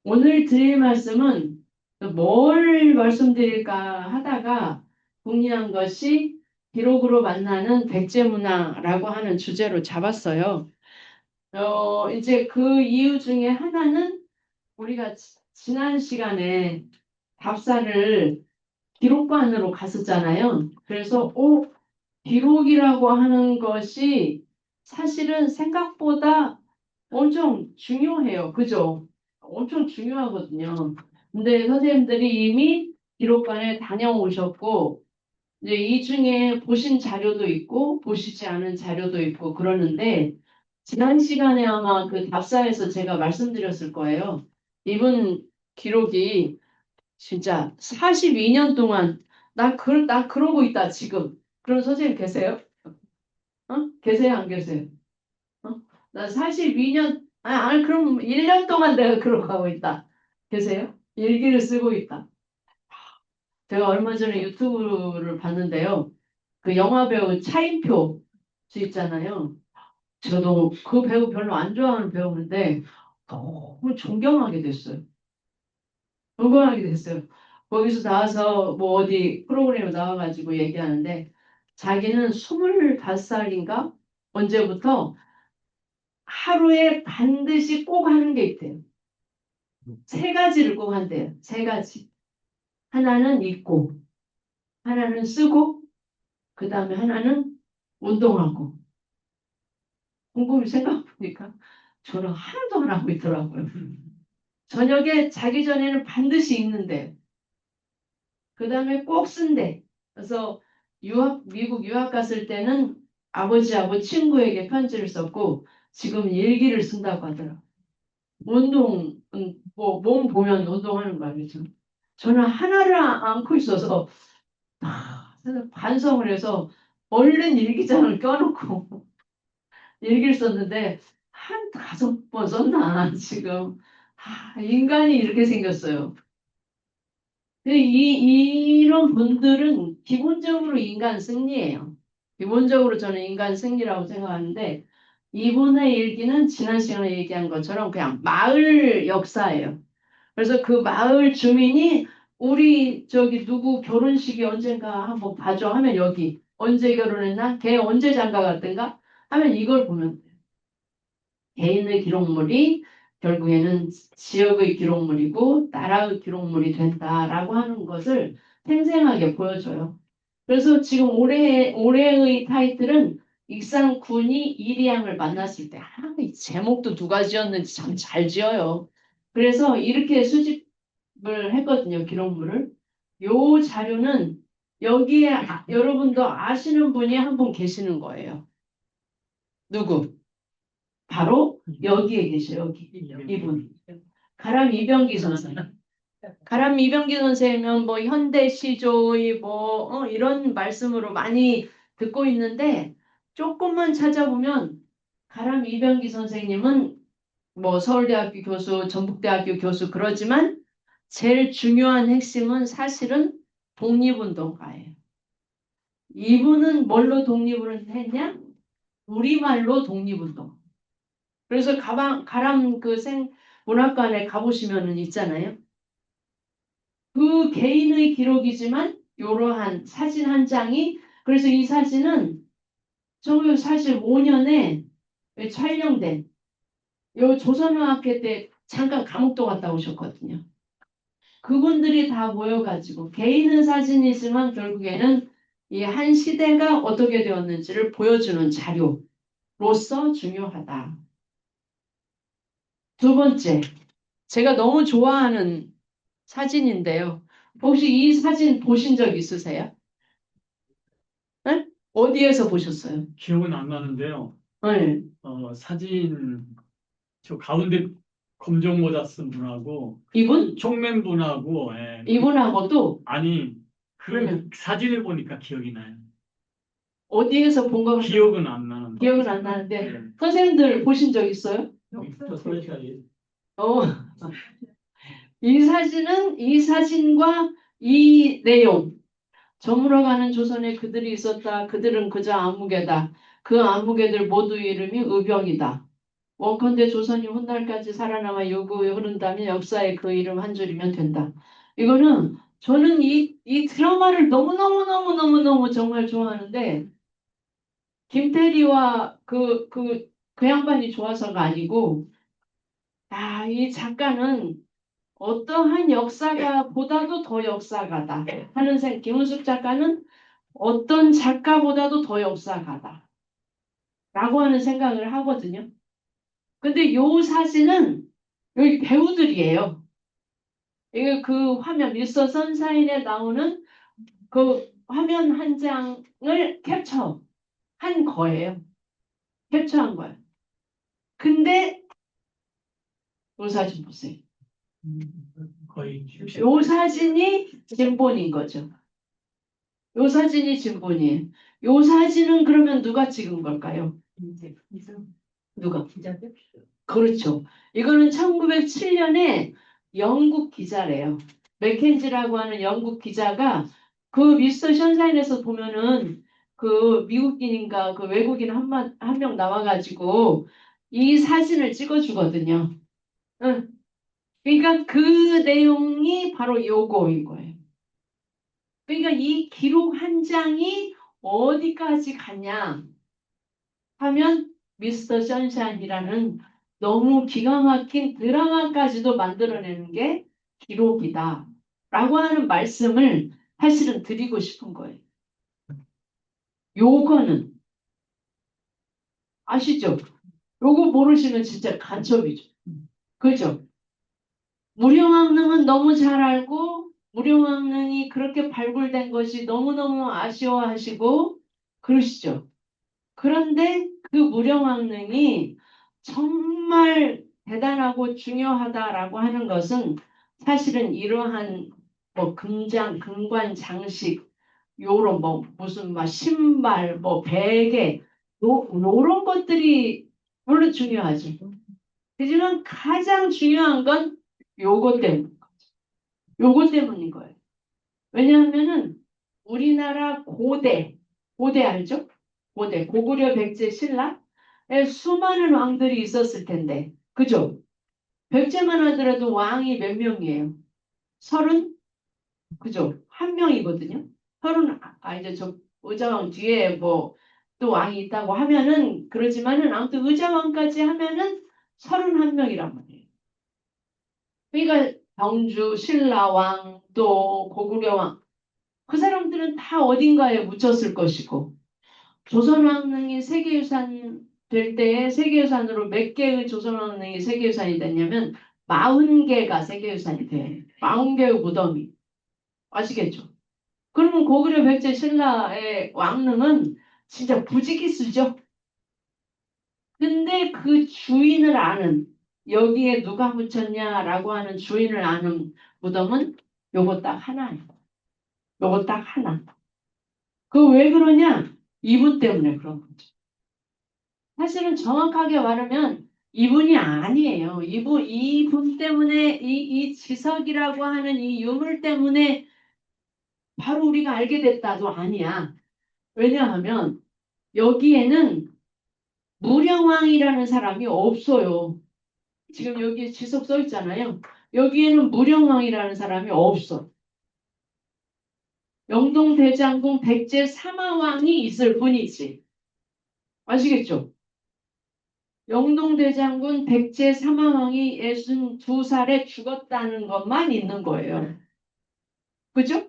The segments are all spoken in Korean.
오늘 드릴 말씀은 뭘 말씀드릴까 하다가 궁리한 것이 기록으로 만나는 백제문화라고 하는 주제로 잡았어요. 이제 그 이유 중에 하나는 우리가 지난 시간에 답사를 기록관으로 갔었잖아요. 그래서 기록이라고 하는 것이 사실은 생각보다 엄청 중요해요. 그죠? 엄청 중요하거든요. 근데 선생님들이 이미 기록관에 다녀오셨고, 이제 이 중에 보신 자료도 있고, 보시지 않은 자료도 있고, 그러는데, 지난 시간에 아마 그 답사에서 제가 말씀드렸을 거예요. 이분 기록이 진짜 42년 동안 나 그러고 있다, 지금. 그런 선생님 계세요? 계세요, 안 계세요? 나 42년, 그럼 1년 동안 내가 그러고 가고 있다. 계세요? 일기를 쓰고 있다. 제가 얼마 전에 유튜브를 봤는데요. 그 영화배우 차인표 씨 있잖아요. 저도 그 배우 별로 안 좋아하는 배우인데 너무 존경하게 됐어요. 존경하게 됐어요. 거기서 나와서 뭐 어디 프로그램에 나와가지고 얘기하는데 자기는 25살인가? 언제부터 하루에 반드시 꼭 하는 게 있대요. 세 가지를 꼭 한대요. 세 가지. 하나는 읽고, 하나는 쓰고, 그 다음에 하나는 운동하고. 곰곰이 생각해보니까 저는 하나도 안 하고 있더라고요. 저녁에 자기 전에는 반드시 읽는데, 그 다음에 꼭 쓴대. 그래서 미국 유학 갔을 때는 아버지하고 친구에게 편지를 썼고, 지금 일기를 쓴다고 하더라고요. 운동은, 뭐, 몸 보면 운동하는 거 아니죠. 저는 하나를 안고 있어서, 반성을 해서 얼른 일기장을 껴놓고 일기를 썼는데, 한 5번 썼나, 지금. 인간이 이렇게 생겼어요. 이런 분들은 기본적으로 인간 승리예요. 기본적으로 저는 인간 승리라고 생각하는데, 이분의 일기는 지난 시간에 얘기한 것처럼 그냥 마을 역사예요. 그래서 그 마을 주민이 우리 저기 누구 결혼식이 언젠가 한번 봐줘 하면 여기 언제 결혼했나? 걔 언제 장가 갔던가? 하면 이걸 보면 돼요. 개인의 기록물이 결국에는 지역의 기록물이고 나라의 기록물이 된다라고 하는 것을 생생하게 보여줘요. 그래서 지금 올해의 타이틀은 익산군이 이리양을 만났을 때, 이 제목도 누가 지었는지 참 잘 지어요. 그래서 이렇게 수집을 했거든요, 기록물을. 요 자료는 여기에 여러분도 아시는 분이 한 분 계시는 거예요. 누구? 바로 여기에 계셔요, 여기. 이분. 가람 이병기 선생. 가람 이병기 선생님은 뭐 현대 시조의 이런 말씀으로 많이 듣고 있는데 조금만 찾아보면 가람 이병기 선생님은 뭐 서울대학교 교수, 전북대학교 교수 그러지만 제일 중요한 핵심은 사실은 독립운동가예요. 이분은 뭘로 독립을 했냐? 우리말로 독립운동. 그래서 가람 문학관에 가보시면은 있잖아요. 그 개인의 기록이지만 이러한 사진 한 장이 그래서 이 사진은 1945년에 촬영된 요 조선어학회 때 잠깐 감옥도 갔다 오셨거든요. 그분들이 다 모여가지고 개인은 사진이지만 결국에는 이 한 시대가 어떻게 되었는지를 보여주는 자료로서 중요하다. 두 번째, 제가 너무 좋아하는 사진인데요. 혹시 이 사진 보신 적 있으세요? 네? 어디에서 보셨어요? 기억은 안 나는데요. 네. 사진 저 가운데 검정 모자 쓴 분하고 이분? 총맨 분하고 이분하고도 아니 그 그러면 사진을 보니까 기억이 나요. 어디에서 본 거 기억은 안 나는데. 기억은 안 나는데 네. 선생님들 보신 적 있어요? 어, 이 사진과 이 내용 저물어가는 조선에 그들이 있었다. 그들은 그저 아무개다. 그 아무개들 모두 이름이 의병이다. 원컨대 조선이 훗날까지 살아남아 유구에 흐른다면 역사의 그 이름 한 줄이면 된다. 이거는 저는 이 드라마를 너무너무너무너무너무 정말 좋아하는데 김태리와 그 양반이 좋아서가 아니고 이 작가는 어떠한 역사가 보다도 더 역사가다 하는 김은숙 작가는 어떤 작가보다도 더 역사가다 라고 하는 생각을 하거든요. 근데 요 사진은 여기 배우들이에요. 이거 그 화면 미스터 선샤인에 나오는 그 화면 한 장을 캡처한 거예요. 캡처한 거예요. 근데 요 사진 보세요. 거의 60. 요 사진이 진본인 거죠. 요 사진이 진본이에요. 요 사진은 그러면 누가 찍은 걸까요? 누가? 그렇죠. 이거는 1907년에 영국 기자래요. 맥켄지라고 하는 영국 기자가 그 미스터 션샤인에서 보면은 그 미국인인가 그 외국인 한 명 나와가지고 이 사진을 찍어주거든요. 응. 그러니까 그 내용이 바로 요거인 거예요. 그러니까 이 기록 한 장이 어디까지 갔냐 하면 미스터 선샤인이라는 너무 기가 막힌 드라마까지도 만들어내는 게 기록이다 라고 하는 말씀을 사실은 드리고 싶은 거예요. 요거는 아시죠? 요거 모르시면 진짜 간첩이죠. 그죠? 무령왕릉은 너무 잘 알고 무령왕릉이 그렇게 발굴된 것이 너무너무 아쉬워하시고 그러시죠. 그런데 그 무령왕릉이 정말 대단하고 중요하다라고 하는 것은 사실은 이러한 뭐 금관 장식 요런 뭐 무슨 막 신발 뭐 베개 요런 것들이 물론 중요하죠. 하지만 가장 중요한 건 요거 요거 때문인 거예요. 왜냐하면은 우리나라 고대 알죠? 고대, 고구려 백제 신라에 수많은 왕들이 있었을 텐데, 그죠? 백제만 하더라도 왕이 몇 명이에요? 30? 그죠? 한 명이거든요. 30, 이제 저 의자왕 뒤에 뭐 또 왕이 있다고 하면은 그러지만은 아무튼 의자왕까지 하면은 31명이란 말이에요. 그러니까 병주, 신라왕, 또 고구려왕 그 사람들은 다 어딘가에 묻혔을 것이고 조선왕릉이 세계유산 될 때에 세계유산으로 몇 개의 조선왕릉이 세계유산이 됐냐면 40개가 세계유산이 돼. 40개의 무덤이. 아시겠죠? 그러면 고구려 백제 신라의 왕릉은 진짜 부지기수죠. 근데 그 주인을 아는 여기에 누가 묻혔냐라고 하는 주인을 아는 무덤은 요거 딱 하나예요. 요거 딱 하나. 그 왜 그러냐? 이분 때문에 그런 거죠. 사실은 정확하게 말하면 이분이 아니에요. 이분 때문에 이 지석이라고 하는 이 유물 때문에 바로 우리가 알게 됐다도 아니야. 왜냐하면 여기에는 무령왕이라는 사람이 없어요. 지금 여기 지석 써 있잖아요. 여기에는 무령왕이라는 사람이 없어. 영동대장군 백제 사마왕이 있을 뿐이지. 아시겠죠? 영동대장군 백제 사마왕이 62살에 죽었다는 것만 있는 거예요. 그죠?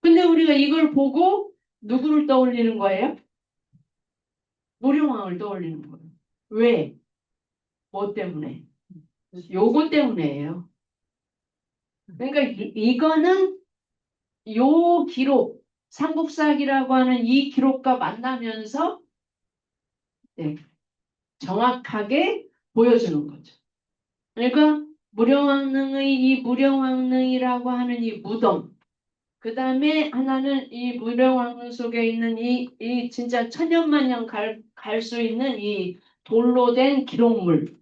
근데 우리가 이걸 보고 누구를 떠올리는 거예요? 무령왕을 떠올리는 거예요. 왜? 뭐 때문에? 요거 때문에예요. 그러니까 이거는 요 기록, 삼국사기라고 하는 이 기록과 만나면서 네, 정확하게 보여주는 거죠. 그러니까 무령왕릉의 이 무령왕릉이라고 하는 이 무덤, 그 다음에 하나는 이 무령왕릉 속에 있는 이 진짜 천년만년 갈 수 있는 이 돌로 된 기록물,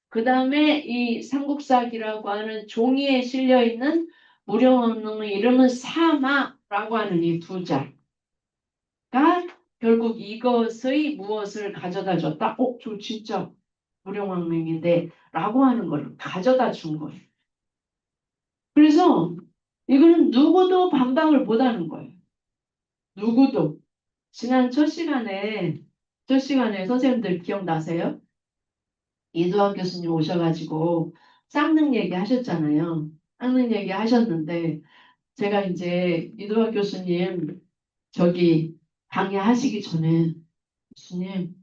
그 다음에 이 삼국사기라고 하는 종이에 실려 있는 무령왕릉의 이름은 사마라고 하는 이 두 자가 결국 이것의 무엇을 가져다 줬다? 저 진짜 무령왕릉인데 라고 하는 걸 가져다 준 거예요. 그래서 이거는 누구도 반박을 못 하는 거예요. 누구도. 지난 첫 시간에 선생님들 기억나세요? 이두학 교수님 오셔가지고 쌍능 얘기 하셨잖아요. 쌍능 얘기 하셨는데 제가 이제 이두학 교수님 저기 강의하시기 전에 교수님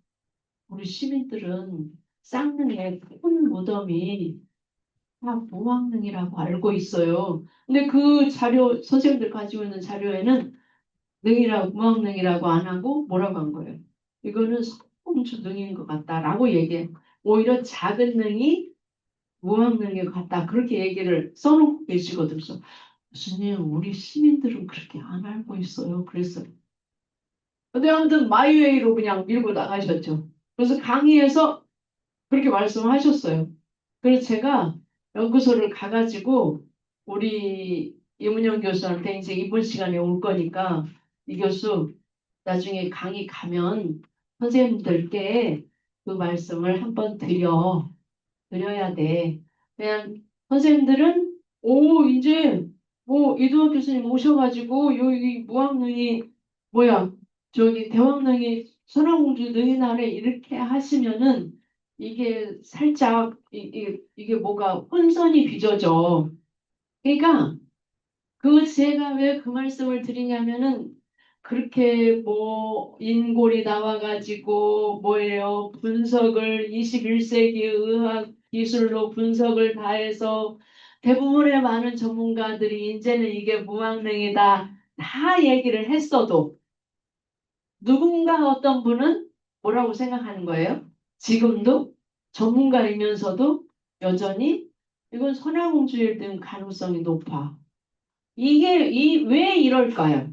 우리 시민들은 쌍능의 큰 무덤이 다 무왕릉이라고 알고 있어요. 근데 그 자료 선생님들 가지고 있는 자료에는 무왕릉이라고 안 하고 뭐라고 한 거예요? 이거는 성공주 능인 것 같다라고 얘기해. 오히려 작은 능이 무왕릉인 것 같다. 그렇게 얘기를 써놓고 계시거든요. 그래서 교수님, 우리 시민들은 그렇게 안 알고 있어요. 그랬어요. 근데 아무튼 마이웨이로 그냥 밀고 나가셨죠. 그래서 강의에서 그렇게 말씀하셨어요. 그래서 제가 연구소를 가가지고 우리 이문영 교수한테 이제 이번 시간에 올 거니까 이 교수 나중에 강의 가면 선생님들께 그 말씀을 한번 드려야 돼. 그냥 선생님들은 이제 뭐 이두학 교수님 오셔가지고 여기 무학능이 뭐야 저기 대왕능이 선화공주 능이나래 이렇게 하시면은 이게 살짝 이게 뭐가 혼선이 빚어져. 그러니까 제가 왜 그 말씀을 드리냐면은 그렇게 뭐 인골이 나와가지고 뭐예요 분석을 21세기 의학 기술로 분석을 다해서 대부분의 많은 전문가들이 이제는 이게 무학명이다 다 얘기를 했어도 누군가 어떤 분은 뭐라고 생각하는 거예요? 지금도 전문가이면서도 여전히 이건 선화공주일 등 가능성이 높아. 왜 이럴까요?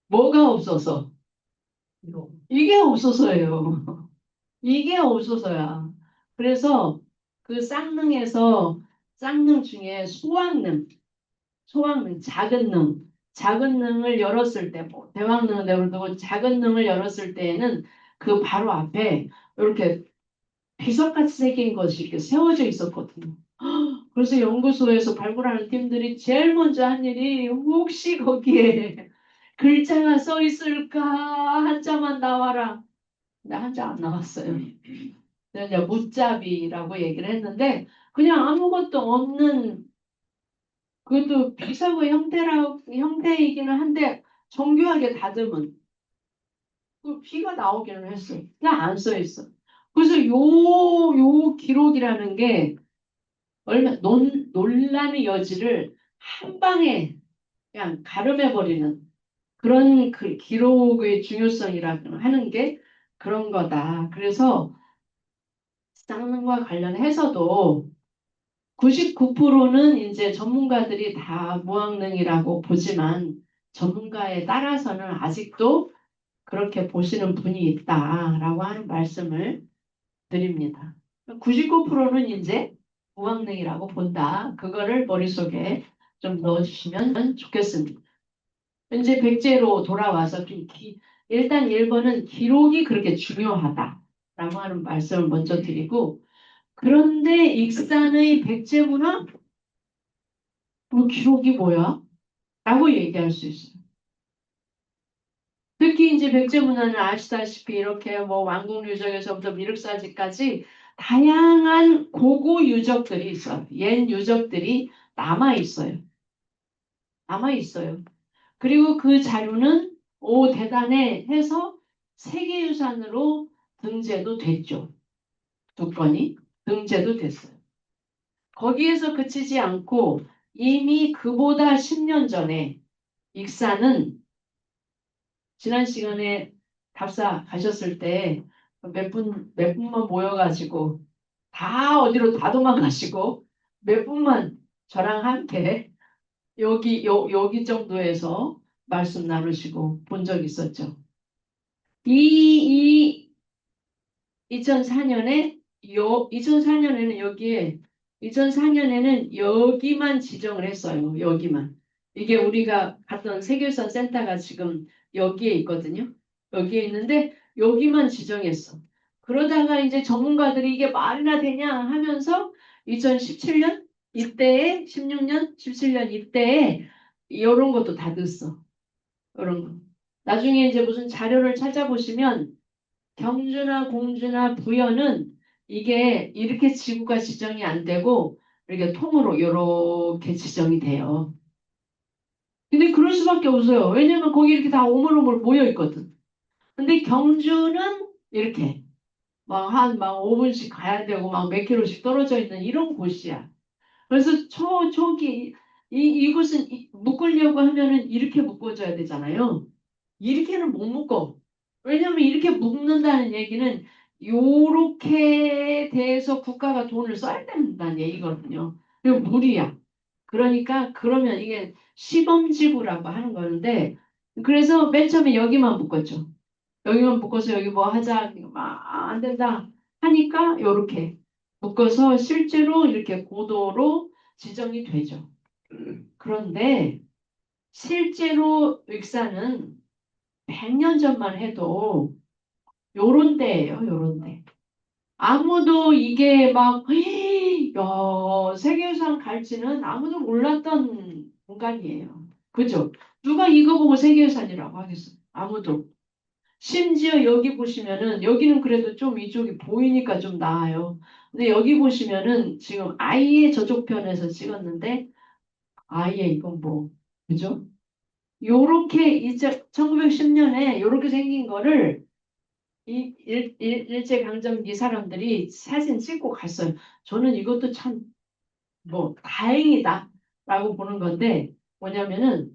뭐가 없어서? 이게 없어서예요. 이게 없어서야. 그래서 그 쌍능 중에 소왕능, 작은 능을 열었을 때, 뭐, 대왕능은 내버려두고 작은 능을 열었을 때에는 그 바로 앞에 이렇게 비석같이 생긴 것이 이렇게 세워져 있었거든요. 그래서 연구소에서 발굴하는 팀들이 제일 먼저 한 일이 혹시 거기에 글자가 써 있을까? 한자만 나와라. 근데 한자 안 나왔어요. 그래서 이제 무자비라고 얘기를 했는데 그냥 아무것도 없는 그것도 비석의 형태이기는 한데 정교하게 다듬은 그 피가 나오기는 했어요. 그냥 안 써 있어. 그래서 요 기록이라는 게 얼마 논란의 여지를 한 방에 그냥 가름해버리는 그런 그 기록의 중요성이라고 하는 게 그런 거다. 그래서 쌍능과 관련해서도 99%는 이제 전문가들이 다 무학능이라고 보지만 전문가에 따라서는 아직도 그렇게 보시는 분이 있다라고 하는 말씀을 드립니다. 99%는 이제 무학능이라고 본다. 그거를 머릿속에 좀 넣어주시면 좋겠습니다. 이제 백제로 돌아와서 일단 1번은 기록이 그렇게 중요하다라고 하는 말씀을 먼저 드리고 그런데 익산의 백제 문화? 그 기록이 뭐야? 라고 얘기할 수 있어요. 특히 이제 백제 문화는 아시다시피 이렇게 뭐 왕궁 유적에서부터 미륵사지까지 다양한 고고 유적들이 있어요. 옛 유적들이 남아 있어요. 남아 있어요. 그리고 그 자료는 대단해 해서 세계유산으로 등재도 됐죠. 두 건이 등재도 됐어요. 거기에서 그치지 않고 이미 그보다 10년 전에 익산은 지난 시간에 답사 가셨을 때 몇 분만 모여가지고 다 어디로 다 도망가시고 몇 분만 저랑 함께 여기 정도에서 말씀 나누시고 본 적 있었죠. 이 2004년에 2004년에는 2004년에는 여기만 지정을 했어요. 여기만. 이게 우리가 갔던 세계유산 센터가 지금 여기에 있거든요. 여기에 있는데 여기만 지정했어. 그러다가 이제 전문가들이 이게 말이나 되냐 하면서 2017년 이때에 16년, 17년 이때에 이런 것도 다 넣었어. 이런 거. 나중에 이제 무슨 자료를 찾아보시면 경주나 공주나 부여는 이게 이렇게 지구가 지정이 안 되고 이렇게 통으로 이렇게 지정이 돼요. 근데 그럴 수밖에 없어요. 왜냐면 거기 이렇게 다 오물오물 모여 있거든. 근데 경주는 이렇게 막 5분씩 가야 되고 막 몇 킬로씩 떨어져 있는 이런 곳이야. 그래서 저기 이곳은 묶으려고 하면은 이렇게 묶어줘야 되잖아요. 이렇게는 못 묶어. 왜냐면 이렇게 묶는다는 얘기는 요렇게 돼서 국가가 돈을 써야 된다는 얘기거든요. 그리고 무리야. 그러니까 그러면 이게 시범지구라고 하는 건데 그래서 맨 처음에 여기만 묶었죠. 여기만 묶어서 여기 뭐 하자 안 된다 하니까 요렇게 묶어서 실제로 이렇게 고도로 지정이 되죠. 그런데 실제로 익산은 100년 전만 해도 요런 데예요, 요런 데. 아무도 이게 막, 세계유산 갈지는 아무도 몰랐던 공간이에요. 그죠? 누가 이거 보고 세계유산이라고 하겠어? 아무도. 심지어 여기 보시면은, 여기는 그래도 좀 이쪽이 보이니까 좀 나아요. 근데 여기 보시면은 지금 아예 저쪽 편에서 찍었는데, 아예 이건 뭐, 그죠? 요렇게 이제 1910년에 요렇게 생긴 거를 일제강점기 사람들이 사진 찍고 갔어요. 저는 이것도 참, 뭐, 다행이다. 라고 보는 건데, 뭐냐면은,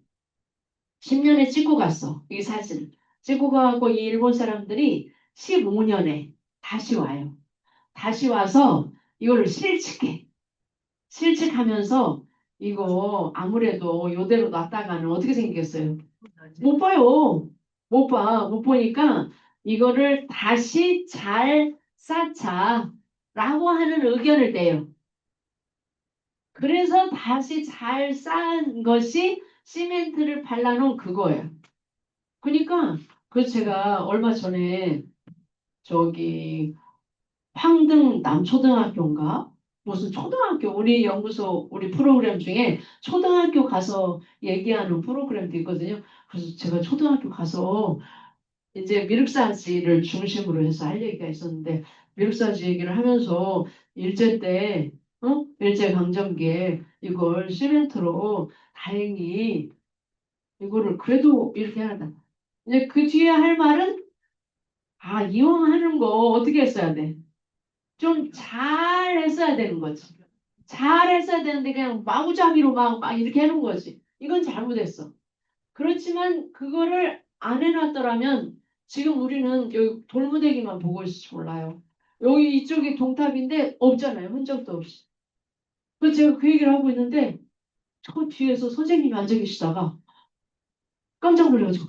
10년에 찍고 갔어. 이 사진을. 찍고 가고 이 일본 사람들이 15년에 다시 와요. 다시 와서 이거를 실측해. 실측하면서 이거 아무래도 요대로 놨다가는 어떻게 생겼어요? 못 봐요. 못 봐. 못 보니까 이거를 다시 잘 쌓자라고 하는 의견을 내요. 그래서 다시 잘 쌓은 것이 시멘트를 발라놓은 그거예요. 그러니까 그 제가 얼마 전에 저기 황등 남초등학교인가? 무슨 초등학교 우리 연구소 우리 프로그램 중에 초등학교 가서 얘기하는 프로그램도 있거든요. 그래서 제가 초등학교 가서 이제 미륵사지를 중심으로 해서 할 얘기가 있었는데 미륵사지 얘기를 하면서 일제 때 일제 강점기에 이걸 시멘트로 다행히 이거를 그래도 이렇게 하다. 이제 그 뒤에 할 말은 이왕 하는 거 어떻게 했어야 돼? 좀 잘 했어야 되는 거지. 잘 했어야 되는데 그냥 마구잡이로 막 이렇게 해놓은 거지. 이건 잘못했어. 그렇지만 그거를 안 해놨더라면 지금 우리는 여기 돌무대기만 보고 있을지 몰라요. 여기 이쪽이 동탑인데 없잖아요. 흔적도 없이. 그래서 제가 그 얘기를 하고 있는데 저 뒤에서 선생님이 앉아 계시다가 깜짝 놀라가지고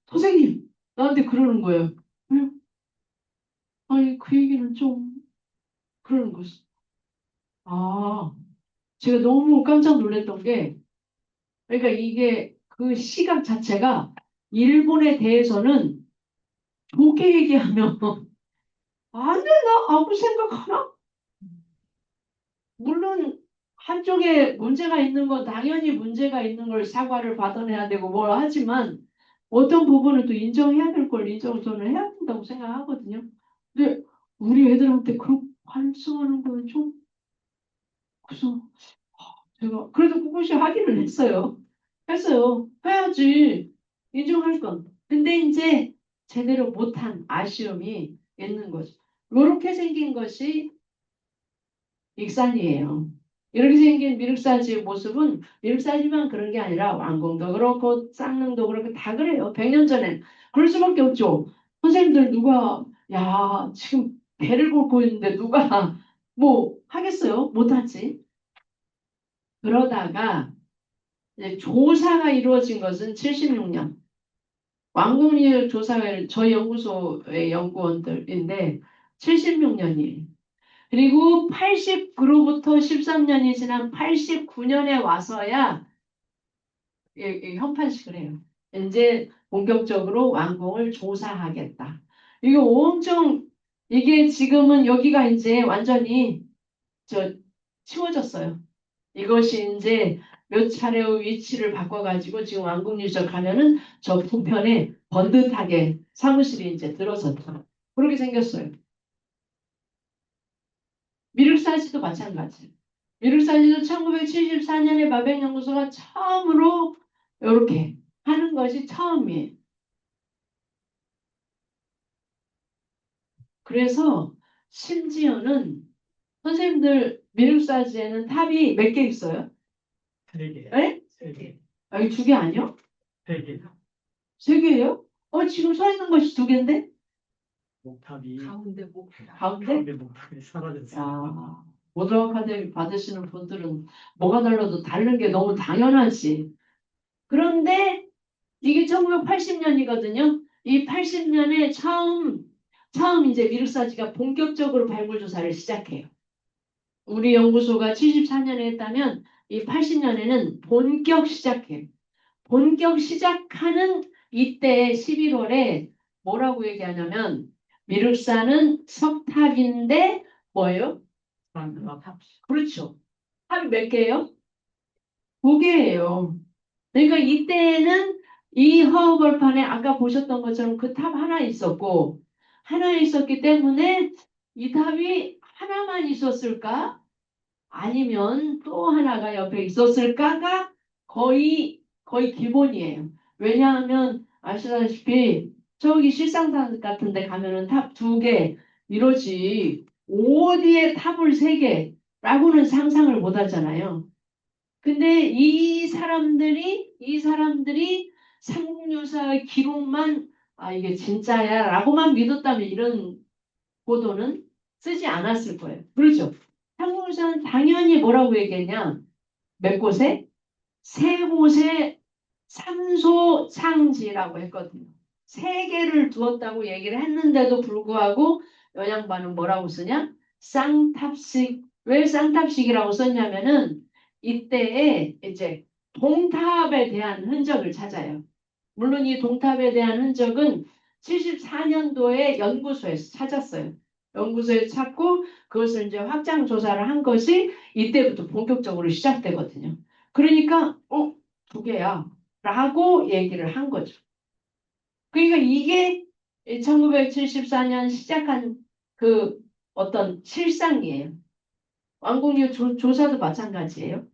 선생님 나한테 그러는 거예요. 응? 아니 그 얘기는 좀 그러는 거지. 아 제가 너무 깜짝 놀랐던 게 그러니까 이게 그 시각 자체가 일본에 대해서는 좋게 얘기하면 안 된다 아무 생각하나? 물론 한쪽에 문제가 있는 건 당연히 문제가 있는 걸 사과를 받아내야 되고 뭘 하지만 어떤 부분은 또 인정해야 될 걸 인정을 저는 해야 된다고 생각하거든요. 근데 우리 애들한테 그렇게 반성하는 건 좀 그래서 제가 그래도 그것이 확인을 했어요. 했어요. 해야지. 인정할 건. 근데 이제 제대로 못한 아쉬움이 있는 거죠. 이렇게 생긴 것이 익산이에요. 이렇게 생긴 미륵사지의 모습은 미륵사지만 그런 게 아니라 왕궁도 그렇고 쌍릉도 그렇고 다 그래요. 100년 전엔. 그럴 수밖에 없죠. 선생님들 누가 지금 배를 곪고 있는데 누가 뭐 하겠어요? 못하지. 그러다가 이제 조사가 이루어진 것은 76년. 왕궁리을 조사를 저희 연구소의 연구원들인데 76년이에요. 그리고 89로부터 13년이 지난 89년에 와서야 현판식을 해요. 이제 본격적으로 왕궁을 조사하겠다. 이거 엄청 이게 지금은 여기가 이제 완전히 치워졌어요. 이것이 이제 몇 차례의 위치를 바꿔가지고 지금 왕궁유적 가면은 저 북편에 번듯하게 사무실이 이제 들어섰죠. 그렇게 생겼어요. 미륵사지도 마찬가지. 미륵사지도 1974년에 마백연구소가 처음으로 이렇게 하는 것이 처음이에요. 그래서 심지어는 선생님들 미륵사지에는 탑이 몇 개 있어요? 3개. 에? 3개. 여기 2개 아니요? 3개. 3개예요? 지금 서 있는 것이 2개인데? 목탑이 가운데? 가운데 목탑이 사라졌어요. 야, 모던 아카데미 받으시는 분들은 뭐가 달라도 다른 게 너무 당연하지. 그런데 이게 1980년이거든요. 이 80년에 처음 이제 미륵사지가 본격적으로 발굴 조사를 시작해요. 우리 연구소가 74년에 했다면 이 80년에는 본격 시작하는 이때 11월에 뭐라고 얘기하냐면 미륵사는 석탑인데 뭐예요? 탑. 그렇죠. 탑이 몇 개예요? 2개예요. 그러니까 이때에는 이 허허벌판에 아까 보셨던 것처럼 그 탑 하나 있었고 하나 있었기 때문에 이 탑이 하나만 있었을까? 아니면 또 하나가 옆에 있었을까가 거의 기본이에요. 왜냐하면 아시다시피 저기 실상산 같은 데 가면은 탑 2개 이러지 어디에 탑을 3개라고는 상상을 못 하잖아요. 근데 이 사람들이 삼국유사의 기록만 이게 진짜야 라고만 믿었다면 이런 보도는 쓰지 않았을 거예요. 그렇죠? 삼국유사는 당연히 뭐라고 얘기했냐? 몇 곳에? 3곳에 삼소창지라고 했거든요. 3개를 두었다고 얘기를 했는데도 불구하고 영양반은 뭐라고 쓰냐? 쌍탑식. 왜 쌍탑식이라고 썼냐면은 이때에 이제 동탑에 대한 흔적을 찾아요. 물론 이 동탑에 대한 흔적은 74년도에 연구소에서 찾았어요. 연구소에 찾고 그것을 이제 확장 조사를 한 것이 이때부터 본격적으로 시작되거든요. 그러니까 2개야 라고 얘기를 한 거죠. 그러니까 이게 1974년 시작한 그 어떤 실상이에요. 왕궁류 조사도 마찬가지예요.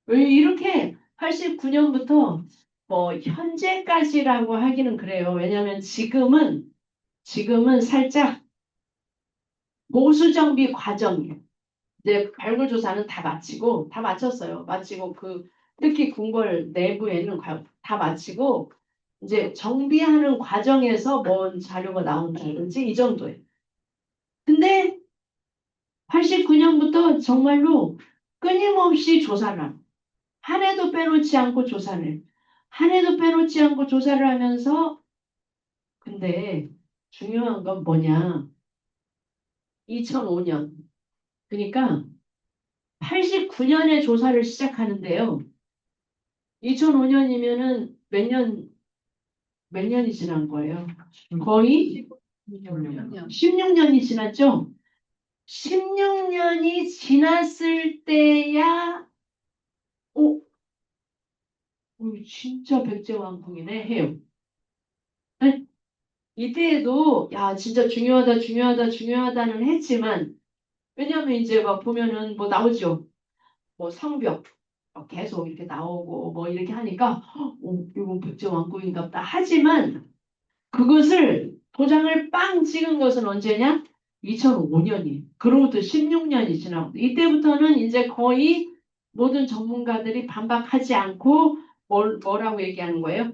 왜 이렇게 89년부터 뭐 현재까지라고 하기는 그래요. 왜냐하면 지금은 살짝 보수정비 과정이에요. 이제 발굴 조사는 다 마치고 다 마쳤어요. 마치고 특히 궁궐 내부에는 다 마치고 이제 정비하는 과정에서 뭔 자료가 나온다든지 이 정도예요. 근데 89년부터 정말로 끊임없이 조사를 합니다. 한 해도 빼놓지 않고 한 해도 빼놓지 않고 조사를 하면서 근데 중요한 건 뭐냐? 2005년. 그러니까 89년에 조사를 시작하는데요. 2005년이면은 몇 년이 지난 거예요? 거의 16년이 지났죠? 16년이 지났을 때야, 진짜 백제왕국이네 해요. 네? 이때에도 야 진짜 중요하다는 했지만 왜냐하면 이제 막 보면은 뭐 나오죠. 뭐 성벽 계속 이렇게 나오고 뭐 이렇게 하니까 이건 백제왕국인가 보다 하지만 그것을 도장을 빵 찍은 것은 언제냐? 2005년이. 그로부터 16년이 지나고 이때부터는 이제 거의 모든 전문가들이 반박하지 않고 뭐라고 얘기하는 거예요?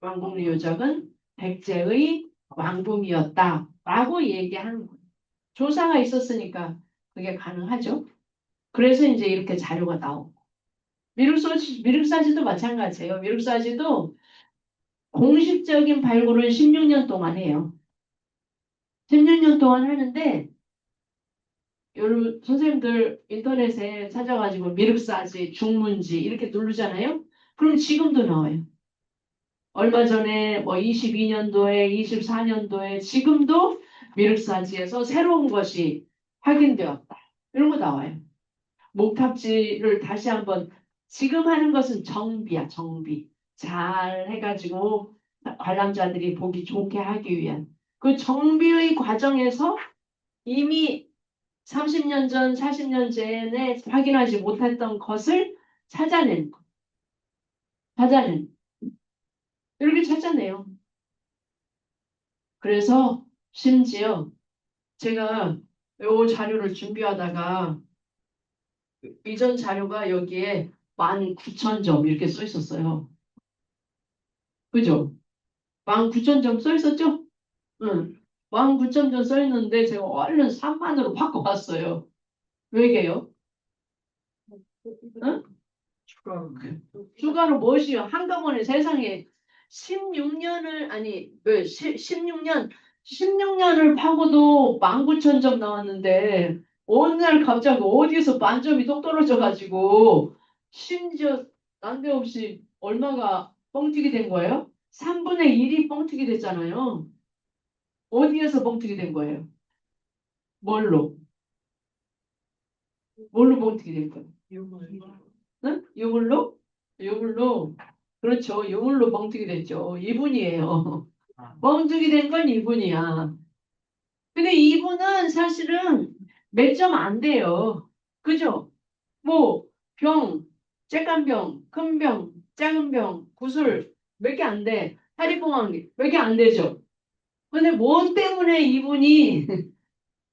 왕궁류적은 백제의 왕궁이었다라고 얘기하는 거예요. 조사가 있었으니까 그게 가능하죠. 그래서 이제 이렇게 자료가 나오고 미륵사지도 마찬가지예요. 미륵사지도 공식적인 발굴은 16년 동안 해요. 16년 동안 하는데 여러분 선생님들 인터넷에 찾아가지고 미륵사지, 중문지 이렇게 누르잖아요. 그럼 지금도 나와요. 얼마 전에 뭐 22년도에 24년도에 지금도 미륵사지에서 새로운 것이 확인되었다. 이런 거 나와요. 목탑지를 다시 한번 지금 하는 것은 정비야, 정비. 잘 해가지고 관람자들이 보기 좋게 하기 위한 그 정비의 과정에서 이미 30년 전, 40년 전에 확인하지 못했던 것을 찾아낸 거. 찾아낸. 이렇게 찾아내요. 그래서 심지어 제가 요 자료를 준비하다가 이전 자료가 여기에 19,000점 이렇게 써 있었어요. 그죠? 19,000점 써 있었죠? 응. 19,000점 써 있는데 제가 얼른 3만으로 바꿔봤어요. 왜게요? 응? 추가로 추가로 무엇이요? 한꺼번에 세상에 16년을 아니 왜 16년을 파고도 19,000점 나왔는데 어느 날 갑자기 어디서 만점이 똑 떨어져 가지고 심지어 난데없이 얼마가 뻥튀기 된 거예요? 3분의 1이 뻥튀기 됐잖아요. 어디에서 뻥튀기 된 거예요? 뭘로? 뭘로 뻥튀기 된 거예요? 응? 유물로? 유물로. 그렇죠. 유물로 뻥튀기 됐죠. 이분이에요. 뻥튀기 된 건 이분이야. 근데 이분은 사실은 몇 점 안 돼요. 그죠? 뭐, 병, 쬐깐 병, 큰 병, 작은 병, 구슬, 몇 개 안 돼. 사리봉황, 몇 개 안 되죠? 근데 뭐 때문에 이분이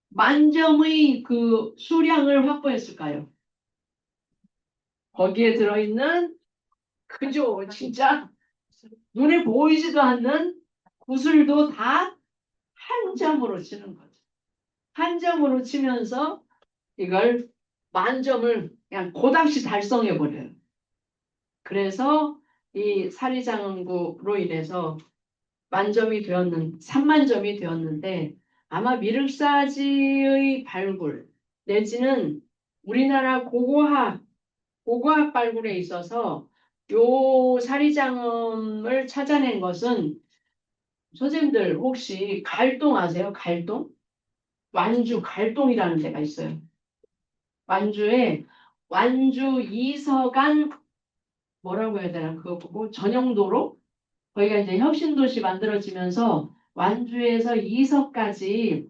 만점의 그 수량을 확보했을까요? 거기에 들어있는, 그죠? 진짜 눈에 보이지도 않는 구슬도 다 한 점으로 치는 거죠. 한 점으로 치면서 이걸 만점을 그냥 고닥시 달성해 버려요. 그래서 이 사리장구로 인해서 만점이 되었는 3만 점이 되었는데 아마 미륵사지의 발굴 내지는 우리나라 고고학 발굴에 있어서 요 사리장음을 찾아낸 것은 선생님들 혹시 갈동 아세요? 갈동? 완주 갈동이라는 데가 있어요. 완주에 완주 이서간 뭐라고 해야 되나 그거 보고 전용도로 거기가 이제 혁신도시 만들어지면서 완주에서 이서까지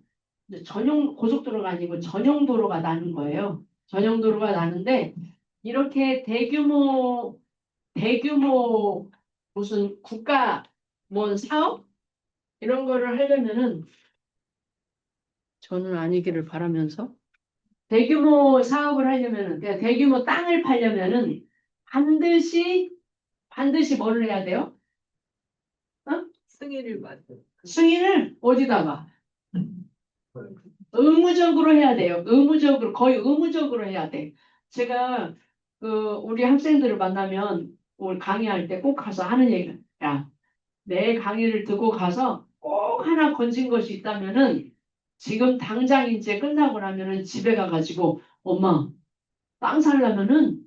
이제 전용 고속도로가 아니고 전용도로가 나는 거예요. 전용도로가 나는데 이렇게 대규모 무슨 국가 뭐 사업 이런 거를 하려면은 저는 아니기를 바라면서 대규모 사업을 하려면은 그러니까 대규모 땅을 팔려면은 반드시 뭐를 해야 돼요? 어? 승인을 받은 승인을 어디다가 의무적으로 해야 돼요. 의무적으로 거의 의무적으로 해야 돼. 제가 그 우리 학생들을 만나면 오늘 강의할 때 꼭 가서 하는 얘기가 야, 내 강의를 듣고 가서 꼭 하나 건진 것이 있다면은 지금 당장 이제 끝나고 나면은 집에 가가지고 엄마 땅 살려면은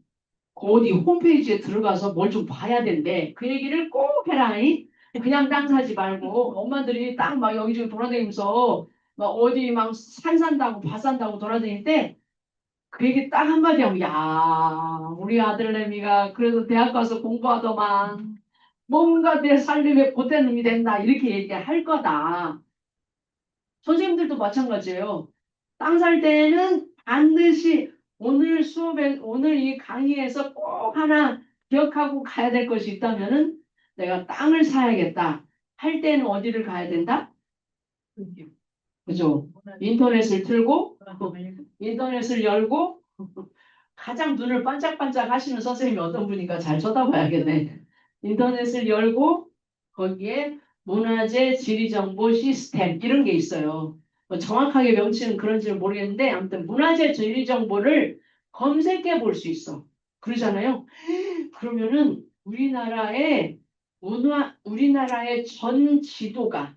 그 어디 홈페이지에 들어가서 뭘 좀 봐야 된대. 그 얘기를 꼭 해라. 이? 그냥 땅 사지 말고 엄마들이 땅 막 여기저기 돌아다니면서 막 어디 막 산 산다고 밭 산다고 돌아다닐 때 그 얘기 딱 한마디 하고 야 우리 아들내미가 그래도 대학 가서 공부하더만 뭔가 내 살림에 보탬 놈이 된다 이렇게 얘기할 거다. 선생님들도 마찬가지예요. 땅 살 때는 반드시 오늘 이 강의에서 꼭 하나 기억하고 가야 될 것이 있다면은 내가 땅을 사야겠다. 할 때는 어디를 가야 된다? 그죠? 인터넷을 틀고, 인터넷을 열고, 가장 눈을 반짝반짝 하시는 선생님이 어떤 분인가 잘 쳐다봐야겠네. 인터넷을 열고, 거기에 문화재 지리정보 시스템, 이런 게 있어요. 뭐 정확하게 명칭은 그런지는 모르겠는데, 아무튼 문화재 지리정보를 검색해 볼 수 있어. 그러잖아요. 그러면은 우리나라의 전 지도가,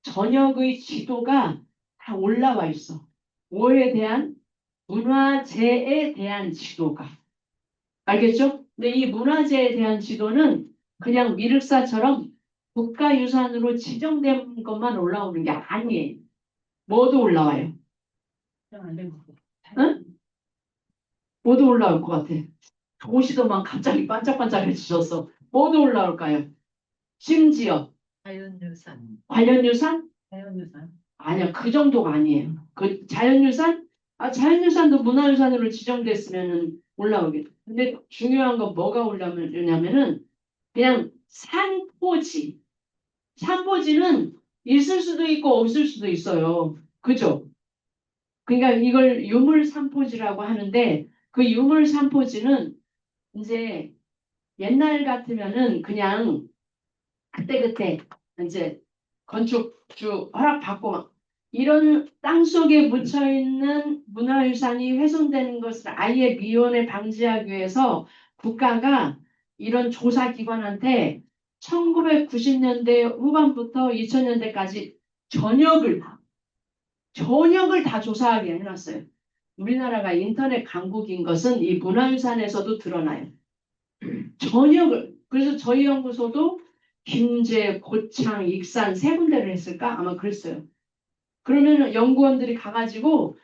전역의 지도가 다 올라와 있어. 뭐에 대한? 문화재에 대한 지도가. 알겠죠? 근데 이 문화재에 대한 지도는 그냥 미륵사처럼 국가유산으로 지정된 것만 올라오는 게 아니에요. 뭐도 올라와요. 응? 뭐도 올라올 것 같아. 도시도만 갑자기 반짝반짝해지셨어. 뭐도 올라올까요? 심지어 자연유산. 관련유산? 자연유산. 아니요, 그 정도가 아니에요. 그 자연유산? 아, 자연유산도 문화유산으로 지정됐으면 올라오겠죠. 근데 중요한 건 뭐가 올라오냐면은 그냥 산포지. 산포지는 있을 수도 있고 없을 수도 있어요. 그죠? 그러니까 이걸 유물산포지라고 하는데 그 유물산포지는 이제 옛날 같으면은 그냥 그때그때 이제 건축주 허락받고 막 이런 땅 속에 묻혀 있는 문화유산이 훼손되는 것을 아예 미연에 방지하기 위해서 국가가 이런 조사기관한테 1990년대 후반부터 2000년대까지 전역을 다, 전역을 다 조사하게 해놨어요. 우리나라가 인터넷 강국인 것은 이 문화유산에서도 드러나요. 전역을. 그래서 저희 연구소도 김제, 고창, 익산 세 군데를 했을까? 아마 그랬어요. 그러면 연구원들이 가가지고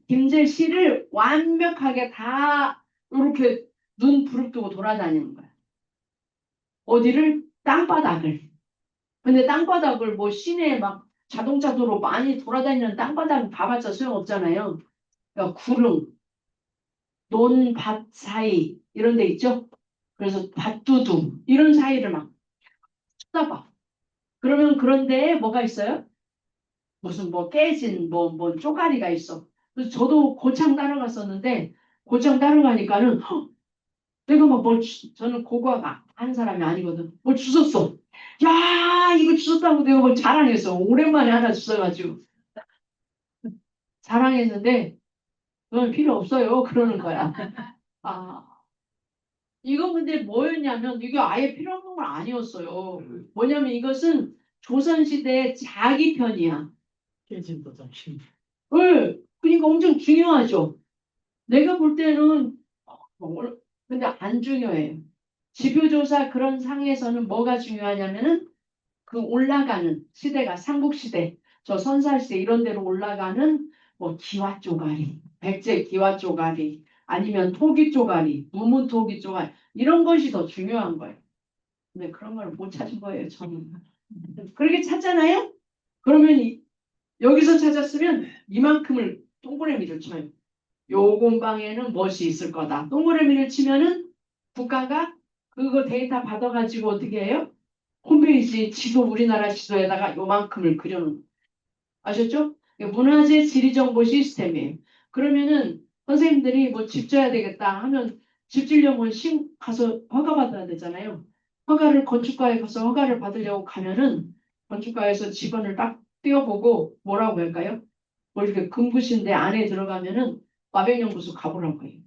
김제시를 완벽하게 다 이렇게 눈 부릅뜨고 돌아다니는 거야. 어디를? 땅바닥을. 근데 땅바닥을 뭐 시내에 막 자동차 도로 많이 돌아다니는 땅바닥 봐봤자 소용없잖아요. 그러니까 구릉, 논밭 사이 이런 데 있죠? 그래서 밭두둥 이런 사이를 막 쳐다봐. 그러면 그런데 뭐가 있어요? 무슨 뭐 깨진 뭐 쪼가리가 있어. 그래서 저도 고창 따라갔었는데 고창 따라가니까는 헉, 내가 막뭘 저는 고고가 하는 사람이 아니거든. 뭘 주웠어. 야 이거 주웠다고 내가 뭘 자랑했어. 오랜만에 하나 주워가지고 자랑했는데 그건 필요 없어요. 그러는 거야. 아 이건 근데 뭐였냐면 이게 아예 필요 없는 건 아니었어요. 뭐냐면 이것은 조선시대의 자기 편이야. 깨진 도장심. 네, 그러니까 엄청 중요하죠. 내가 볼 때는 근데 안 중요해요. 지표조사 그런 상에서는 뭐가 중요하냐면은 그 올라가는 시대가 삼국시대, 저 선사시대 이런 데로 올라가는 뭐 기와 쪼가리, 백제 기와 쪼가리, 아니면 토기 쪼가리, 무문 토기 쪼가리 이런 것이 더 중요한 거예요. 근데 그런 걸 못 찾은 거예요, 저는. 그렇게 찾잖아요? 그러면 여기서 찾았으면 이만큼을 동그라미를 쳐요. 요 공방에는 무엇이 있을 거다. 동그라미를 치면은 국가가 그거 데이터 받아가지고 어떻게 해요? 홈페이지 지도 우리나라 지도에다가 요만큼을 그려놓은 아셨죠? 이게 문화재 지리정보 시스템이에요. 그러면은 선생님들이 뭐 집 져야 되겠다 하면 집 지려면 가서 허가 받아야 되잖아요. 허가를 건축가에 가서 허가를 받으려고 가면은 건축가에서 직원을 딱 띄워보고 뭐라고 할까요? 뭐 이렇게 금구신데 안에 들어가면은 과백연구소 가보라고 해요.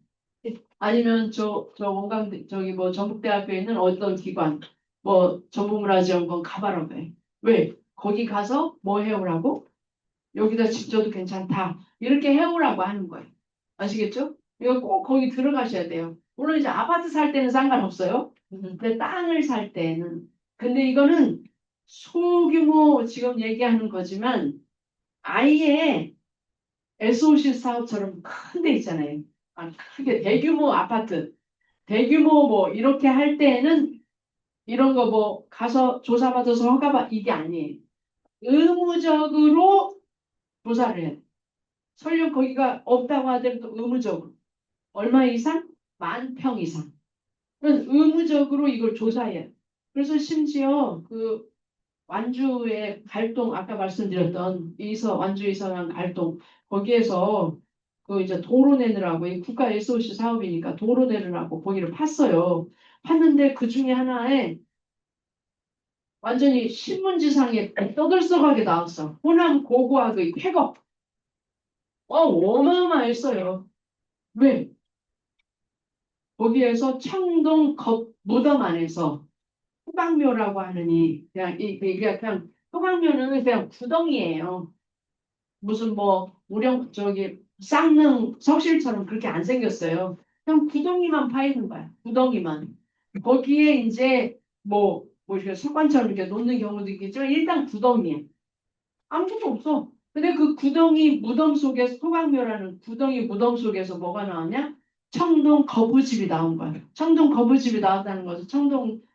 아니면 저 원광 저기 뭐 전북대학교에 있는 어떤 기관 뭐 정보문화지원관 가봐라고 해. 왜? 거기 가서 뭐 해오라고? 여기다 집 줘도 괜찮다. 이렇게 해오라고 하는 거예요. 아시겠죠? 이거 꼭 거기 들어가셔야 돼요. 물론 이제 아파트 살 때는 상관없어요. 근데 땅을 살 때는. 근데 이거는 소규모 지금 얘기하는 거지만 아예 SOC 사업처럼 큰 데 있잖아요. 아, 크게 대규모 아파트, 대규모 뭐 이렇게 할 때에는 이런 거 뭐 가서 조사받아서 허가받 이게 아니에요. 의무적으로 조사를 해요. 설령 거기가 없다고 하더라도 의무적으로. 얼마 이상? 10,000평 이상. 그럼 의무적으로 이걸 조사해요. 그래서 심지어 그 완주의 갈동 아까 말씀드렸던 완주 이서양 갈동 거기에서 그 이제 도로 내느라고 이 국가 SOC 사업이니까 도로 내느라고 거기를 팠어요. 팠는데 그 중에 하나에 완전히 신문지상에 떠들썩하게 나왔어. 호남 고고학의 쾌거. 어마어마했어요. 왜? 거기에서 청동 겁 무덤 안에서 호강묘라고 하느니 그냥 이게 그냥 호강묘는 그냥 구덩이에요. 무슨 뭐 우령 저기 쌍능 석실처럼 그렇게 안 생겼어요. 그냥 구덩이만 파이는 거야. 구덩이만. 거기에 이제 뭐 이렇게 석관처럼 이렇게 놓는 경우도 있겠지만 일단 구덩이에 아무것도 없어. 근데 그 구덩이 무덤 속에서 토강묘라는 구덩이 무덤 속에서 뭐가 나오냐? 청동 거부집이 나온 거야. 청동 거부집이 나왔다는 것은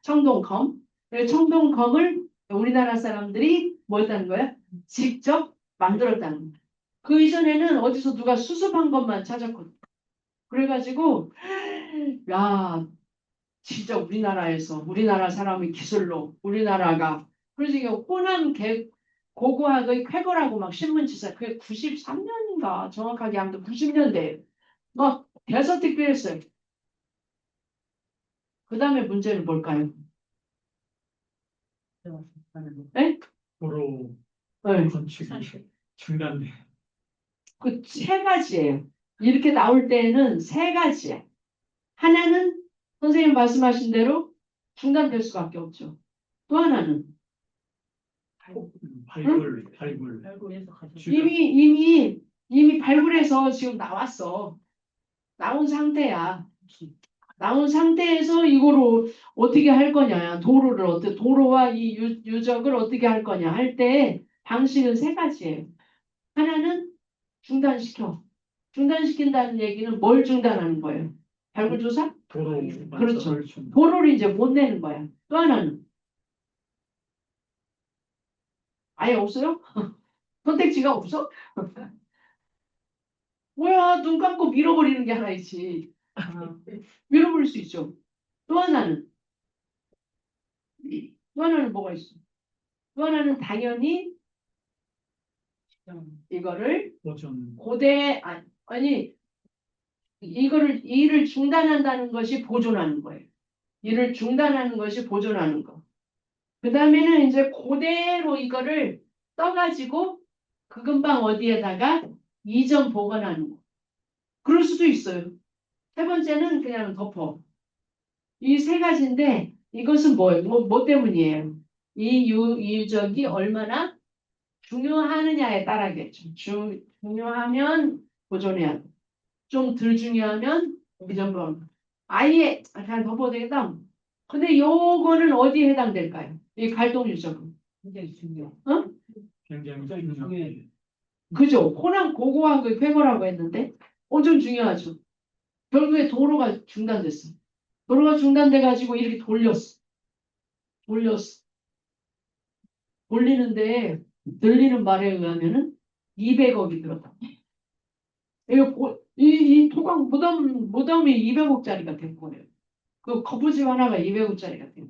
청동검. 청동검을 우리나라 사람들이 뭐 했다는 거야? 직접 만들었다는 거야. 그 이전에는 어디서 누가 수습한 것만 찾았거든. 그래가지고 야 진짜 우리나라에서 우리나라 사람의 기술로 우리나라가 그래서 이게 호남 고고학의 쾌거라고 막 신문지사 그게 93년인가 정확하게 아무튼 90년대 막 대서특필했어요. 그 다음에 문제는 뭘까요? 네? 도로 네. 건축이 중단돼. 그 세 가지예요. 이렇게 나올 때에는 세 가지야. 하나는 선생님 말씀하신 대로 중단될 수밖에 없죠. 또 하나는 발굴. 결국에서 가서 이미 발굴해서 지금 나왔어. 나온 상태야. 나온 상태에서 이거로 어떻게 할 거냐. 도로와 이 유적을 어떻게 할 거냐 할 때 방식은 세 가지예요. 하나는 중단시켜. 중단시킨다는 얘기는 뭘 중단하는 거예요? 발굴 조사? 도로 그렇죠. 도로를 이제 못 내는 거야. 또 하나는 아예 없어요? 선택지가 없어? 뭐야, 눈 감고 밀어버리는 게 하나 있지. 밀어버릴 수 있죠. 또 하나는, 또 하나는 뭐가 있어? 또 하나는 당연히 이거를 보존. 아니, 일을 중단한다는 것이 보존하는 거예요. 일을 중단하는 것이 보존하는 거. 그 다음에는 이제 그대로 이거를 떠가지고 그 근방 어디에다가 이전 보관하는 거. 그럴 수도 있어요. 세 번째는 그냥 덮어. 이 세 가지인데 이것은 뭐예요? 뭐 때문이에요? 이 유적이 얼마나 중요하느냐에 따라겠죠. 중요하면 보존해야 돼. 좀 덜 중요하면 미전번. 아예 잘 덮어도 되겠다. 근데 요거는 어디에 해당될까요? 이 갈동 유적은. 굉장히 중요해. 어? 굉장히 중요해. 중요해. 그죠? 호남 고고한 그 쾌거라고 했는데 엄청 중요하죠. 결국에 도로가 중단됐어. 도로가 중단돼가지고 이렇게 돌렸어. 돌리는데 들리는 말에 의하면은 200억이 들었다. 이 토강 무덤이 200억짜리가 된 거예요. 그 거푸집 하나가 200억짜리가 된 거예요.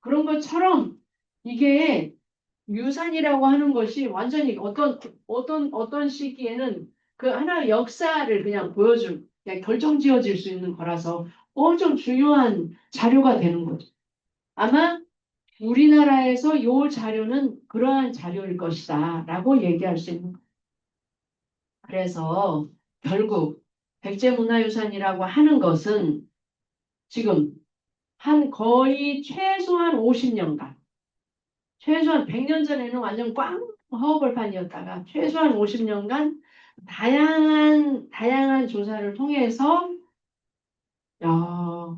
그런 것처럼 이게 유산이라고 하는 것이 완전히 어떤 시기에는 그 하나의 역사를 그냥 그냥 결정지어질 수 있는 거라서 엄청 중요한 자료가 되는 거죠. 아마 우리나라에서 이 자료는 그러한 자료일 것이다 라고 얘기할 수 있는 거예요. 그래서 결국 백제문화유산이라고 하는 것은 지금 한 거의 최소한 50년간 최소한 100년 전에는 완전 꽝 허허벌판이었다가 최소한 50년간 다양한 조사를 통해서 야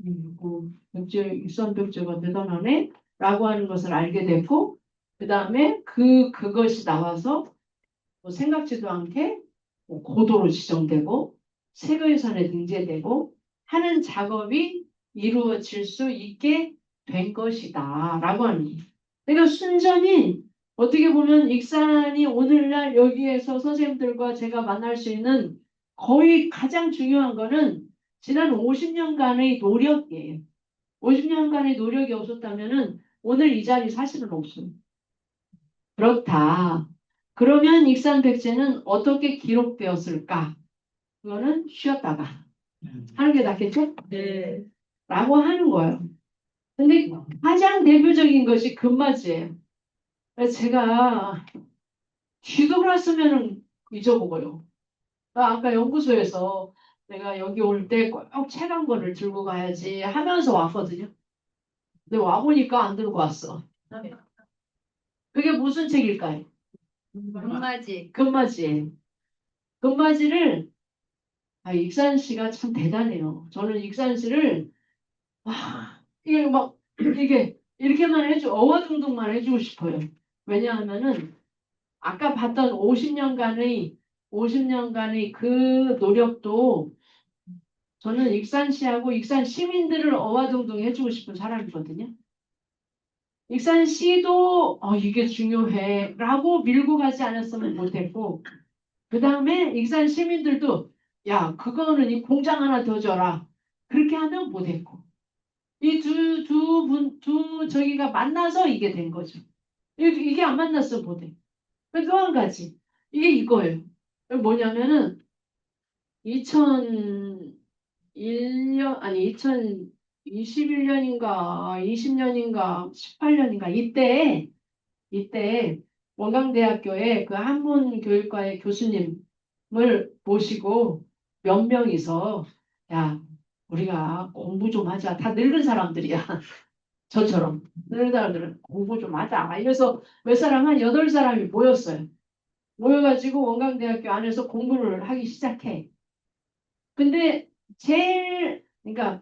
이거 육선백제가 대단하네 라고 하는 것을 알게 됐고 그 다음에 그것이 나와서 뭐 생각지도 않게 뭐 고도로 지정되고 세계유산에 등재되고 하는 작업이 이루어질 수 있게 된 것이다 라고 하는 거예요. 그러니까 순전히 어떻게 보면 익산이 오늘날 여기에서 선생님들과 제가 만날 수 있는 거의 가장 중요한 거는 지난 50년간의 노력이에요. 50년간의 노력이 없었다면은 오늘 이 자리 사실은 없어요. 그렇다. 그러면 익산백제는 어떻게 기록되었을까? 그거는 쉬었다가 하는 게 낫겠죠? 네. 라고 하는 거예요. 근데 가장 대표적인 것이 금맞이에요. 그래서 제가 뒤돌았으면 잊어먹어요. 아까 연구소에서 내가 여기 올 때 꼭 책 한 권을 들고 가야지 하면서 왔거든요. 근데 와보니까 안 들고 왔어. 그게 무슨 책일까요? 금맞이. 금맞이. 금맞이를 익산 씨가 참 대단해요. 저는 익산 씨를 이게 막 이게 이렇게만 어와둥둥만 해주고 싶어요. 왜냐하면은 아까 봤던 50년간의 그 노력도 저는 익산시하고 익산 시민들을 어와둥둥 해주고 싶은 사람이거든요. 익산시도 이게 중요해 라고 밀고 가지 않았으면 못했고 그 다음에 익산 시민들도 야 그거는 이 공장 하나 더 줘라 그렇게 하면 못했고 이 두 저기가 만나서 이게 된 거죠. 이게 안 만났으면 못해. 또 한 가지 이게 이거예요. 뭐냐면은 2001년 아니 2021년인가 20년인가 18년인가 이때 원광대학교에 그 한문교육과의 교수님을 모시고 몇 명이서 야 우리가 공부 좀 하자. 다 늙은 사람들이야. 저처럼 늙은 사람들은 공부 좀 하자. 이래서 몇 사람 한 8사람이 모였어요. 모여가지고 원광대학교 안에서 공부를 하기 시작해. 근데 그러니까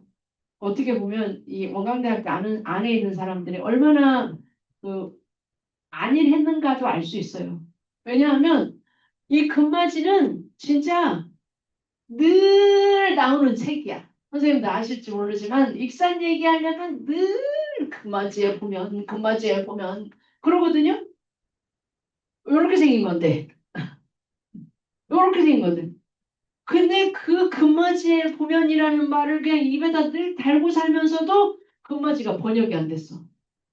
어떻게 보면 이 원광대학교 안에 있는 사람들이 얼마나 그 안일했는가도 알 수 있어요. 왜냐하면 이 금맞이는 진짜 늘 나오는 책이야. 선생님도 아실지 모르지만 익산 얘기하려면 늘 금맞이에 보면 그러거든요. 이렇게 생긴 건데 이렇게 생긴 건데 근데 그 금맞이에 보면이라는 말을 그냥 입에다 늘 달고 살면서도 금맞이가 번역이 안 됐어.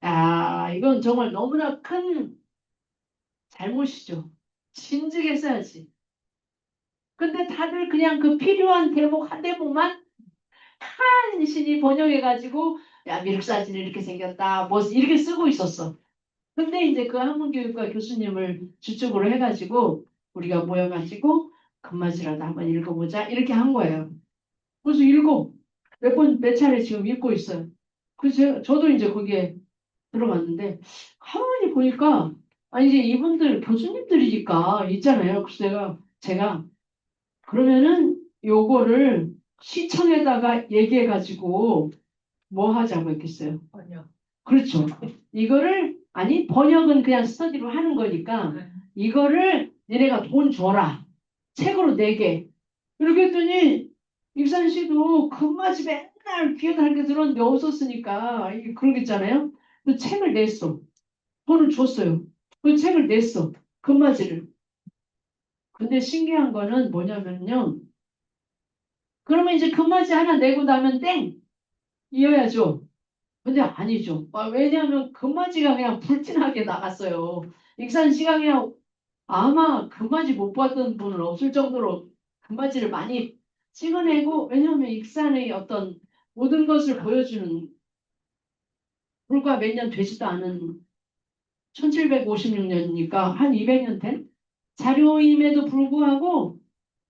아 이건 정말 너무나 큰 잘못이죠. 진즉했어야지. 근데 다들 그냥 그 필요한 대목 한 대목만 간신히 번역해가지고 야 미륵사진이 이렇게 생겼다 뭐 이렇게 쓰고 있었어. 근데 이제 그 한문교육과 교수님을 주축으로 해가지고 우리가 모여가지고 금맞이라도 한번 읽어보자 이렇게 한 거예요. 그래서 몇 차례 지금 읽고 있어요. 그래서 저도 이제 거기에 들어갔는데 가만히 보니까 아니 이제 이분들 교수님들이니까 있잖아요. 그래서 제가 그러면은 요거를 시청에다가 얘기해가지고 뭐 하자고 했겠어요. 번역. 그렇죠. 이거를 아니 번역은 그냥 스터디로 하는 거니까 네. 이거를 니네가 돈 줘라. 책으로 내게. 이렇게 했더니 익산 씨도 금맞이 맨날 귀에달게 들었는데 없었으니까 이게 그러겠잖아요. 그 책을 냈어. 돈을 줬어요. 그 책을 냈어. 금맞이를. 근데 신기한 거는 뭐냐면요. 그러면 이제 금맞이 하나 내고 나면 땡! 이어야죠. 근데 아니죠. 왜냐하면 금맞이가 그냥 불티나게 나갔어요. 익산 씨가 그냥 아마 금맞이 못 봤던 분은 없을 정도로 금맞이를 많이 찍어내고 왜냐하면 익산의 어떤 모든 것을 보여주는 불과 몇 년 되지도 않은 1756년이니까 한 200년 된 자료임에도 불구하고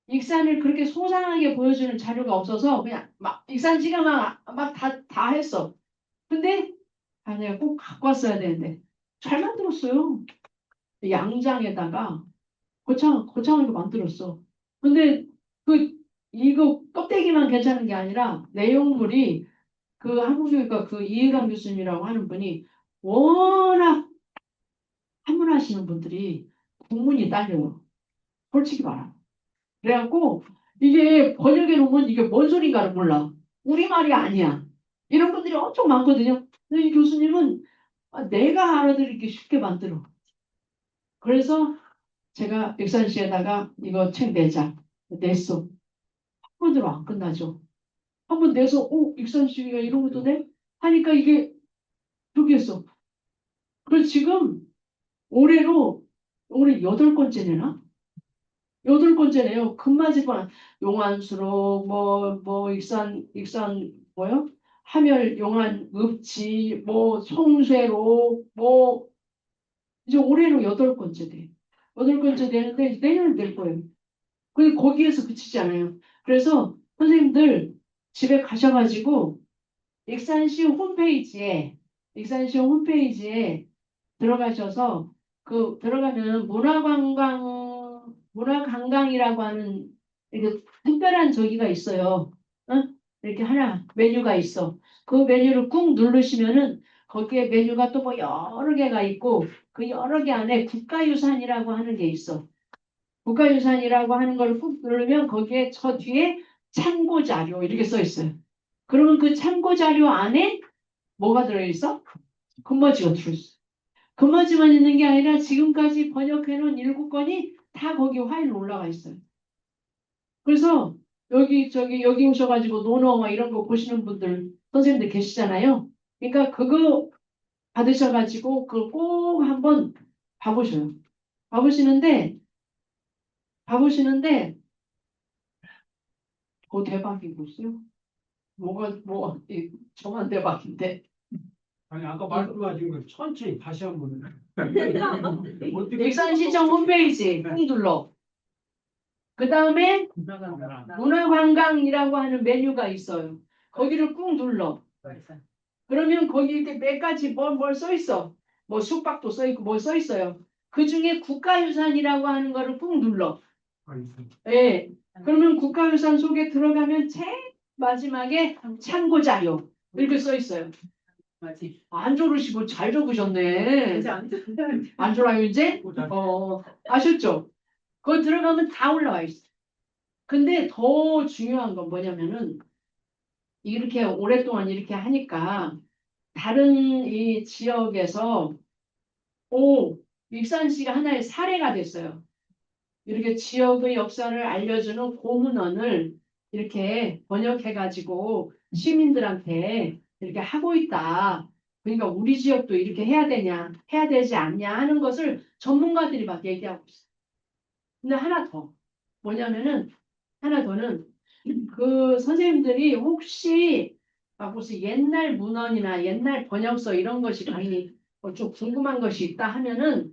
익산을 그렇게 소상하게 보여주는 자료가 없어서 그냥 막 익산시가 막 다 했어. 근데 내가 꼭 갖고 왔어야 되는데 잘 만들었어요. 양장에다가 거창하게 만들었어. 근데 이거 껍데기만 괜찮은 게 아니라 내용물이 그 한국교육과 그 이해강 교수님이라고 하는 분이 워낙 한문하시는 분들이 국문이 딸려요. 솔직히 말하면. 그래갖고 이게 번역해 놓으면 이게 뭔 소린가를 몰라. 우리말이 아니야. 이런 분들이 엄청 많거든요. 근데 이 교수님은 내가 알아들이기 쉽게 만들어. 그래서 제가 익산시에다가 이거 책 내자. 냈어. 한 번으로 안 끝나죠. 한 번 내서 익산시가 이런 것도 내? 하니까 이게 저기 했어. 그래서 지금 올해 8번째 내나? 8번째네요. 금맞이번 용안수로 뭐 익산 뭐요? 하멸 용안 읍지 뭐 송쇠로 뭐 이제 올해로 8번째 돼. 8번째 되는데 이제 내년에 낼 거예요. 근데 거기에서 그치지 않아요. 그래서 선생님들 집에 가셔가지고 익산시 홈페이지에 들어가셔서 그 들어가면 문화관광이라고 하는 이렇게 특별한 저기가 있어요. 어? 이렇게 하나 메뉴가 있어. 그 메뉴를 꾹 누르시면은 거기에 메뉴가 또 뭐 여러 개가 있고 그 여러 개 안에 국가유산이라고 하는 게 있어. 국가유산이라고 하는 걸 꾹 누르면 거기에 저 뒤에 참고 자료 이렇게 써 있어요. 그러면 그 참고 자료 안에 뭐가 들어있어? 금머지가 들어있어. 금머지만 있는 게 아니라 지금까지 번역해놓은 7권이 다 거기 파일로 올라가 있어요. 그래서 여기 오셔가지고 논어 막 이런 거 보시는 분들 선생님들 계시잖아요. 그러니까 그거 받으셔가지고 그걸 꼭 한번 봐보셔요. 봐보시는데 그 대박이고 있어요. 저만 대박인데. 아니 아까 말씀하신 거 천천히 다시 한번 익산시청 홈페이지 꾹 눌러. 그 다음에 문화관광이라고 하는 메뉴가 있어요. 거기를 꾹 눌러. 그러면 거기 이렇게 몇 가지 뭘 써 있어. 뭐 숙박도 써 있고 뭐 써 있어요. 그 중에 국가유산이라고 하는 거를 꾹 눌러. 예. 그러면 국가유산 속에 들어가면 제일 마지막에 참고 자료 이렇게 써 있어요. 맞지. 안 조르시고 잘 적으셨네. 이제 안 돼. 안 졸아요 이제? 아셨죠? 거기 들어가면 다 올라와 있어. 근데 더 중요한 건 뭐냐면은 이렇게 오랫동안 이렇게 하니까 다른 이 지역에서 익산시가 하나의 사례가 됐어요. 이렇게 지역의 역사를 알려주는 고문원을 이렇게 번역해가지고 시민들한테 이렇게 하고 있다. 그러니까 우리 지역도 이렇게 해야 되냐, 해야 되지 않냐 하는 것을 전문가들이 막 얘기하고 있어요. 근데 하나 더. 뭐냐면은, 하나 더는 그 선생님들이 혹시 무슨 옛날 문헌이나 옛날 번역서 이런 것이 많이 좀 궁금한 것이 있다 하면은